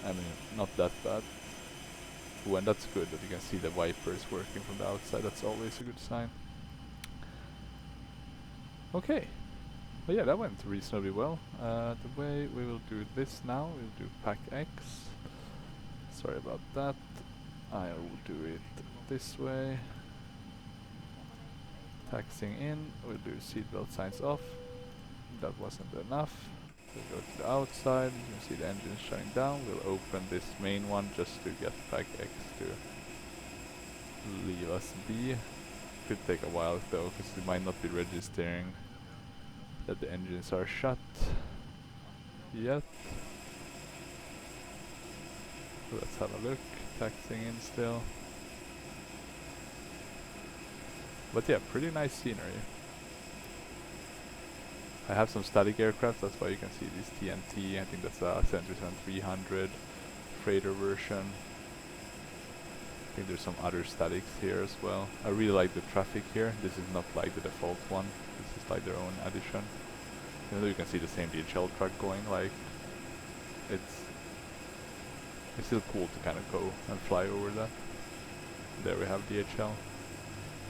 I mean, not that bad. Ooh, and that's good that you can see the wipers working from the outside. That's always a good sign. Okay. But yeah, that went reasonably well. The way we will do this now, we'll do pack X. Sorry about that. I will do it this way. Taxing in, we'll do seatbelt signs off. That wasn't enough. We'll go to the outside, you can see the engine shutting down. We'll open this main one just to get pack X to leave us be. Could take a while though, because it might not be registering that the engines are shut yet. So let's have a look. Taxing in still. But yeah, pretty nice scenery. I have some static aircraft, that's why you can see this TNT. I think that's a 737-300 freighter version. I think there's some other statics here as well. I really like the traffic here. This is not like the default one. This is like their own addition. Even though you can see the same DHL truck going, like it's still cool to kind of go and fly over that. There we have DHL.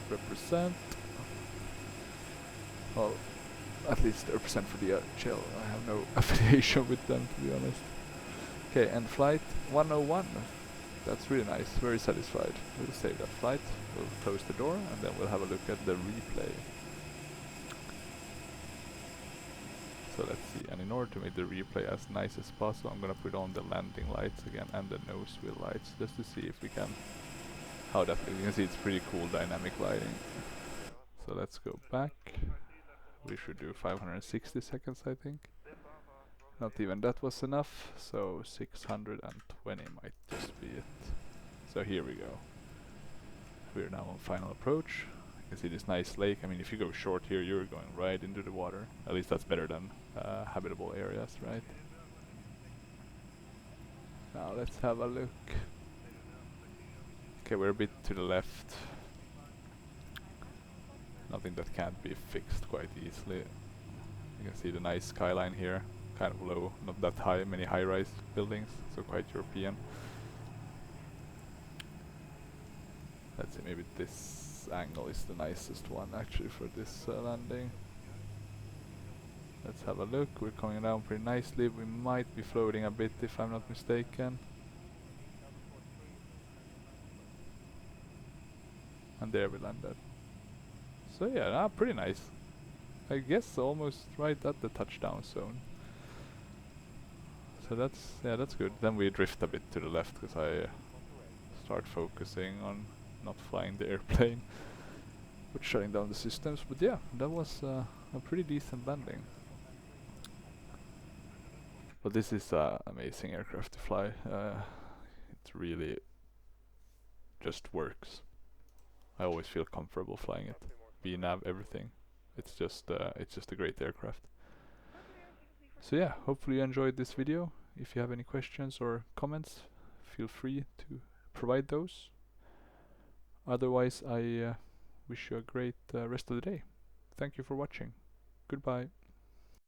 Represent. Well, at least represent for DHL. I have no affiliation with them, to be honest. Okay, and flight 101. That's really nice. Very satisfied. We'll save that flight. We'll close the door and then we'll have a look at the replay. So let's see. And in order to make the replay as nice as possible, I'm gonna put on the landing lights again and the nose wheel lights just to see if we can. How that looks. You can see it's pretty cool dynamic lighting. So let's go back. We should do 560 seconds, I think. Not even that was enough, so 620 might just be it. So here we go. We're now on final approach. You can see this nice lake. I mean, if you go short here, you're going right into the water. At least that's better than habitable areas, right? Now let's have a look. Okay, we're a bit to the left. Nothing that can't be fixed quite easily. You can see the nice skyline here. Kind of low, not that high, many high-rise buildings, so quite European. Let's see, maybe this angle is the nicest one actually for this landing. Let's have a look. We're coming down pretty nicely. We might be floating a bit if I'm not mistaken. And there we landed. So yeah, pretty nice. I guess almost right at the touchdown zone. So that's good. Then we drift a bit to the left because I start focusing on not flying the airplane, but shutting down the systems. But yeah, that was a pretty decent landing. But this is an amazing aircraft to fly. It really just works. I always feel comfortable flying it. VNAV, everything. It's just a great aircraft. So yeah, hopefully you enjoyed this video. If you have any questions or comments, feel free to provide those. Otherwise, I wish you a great rest of the day. Thank you for watching. Goodbye.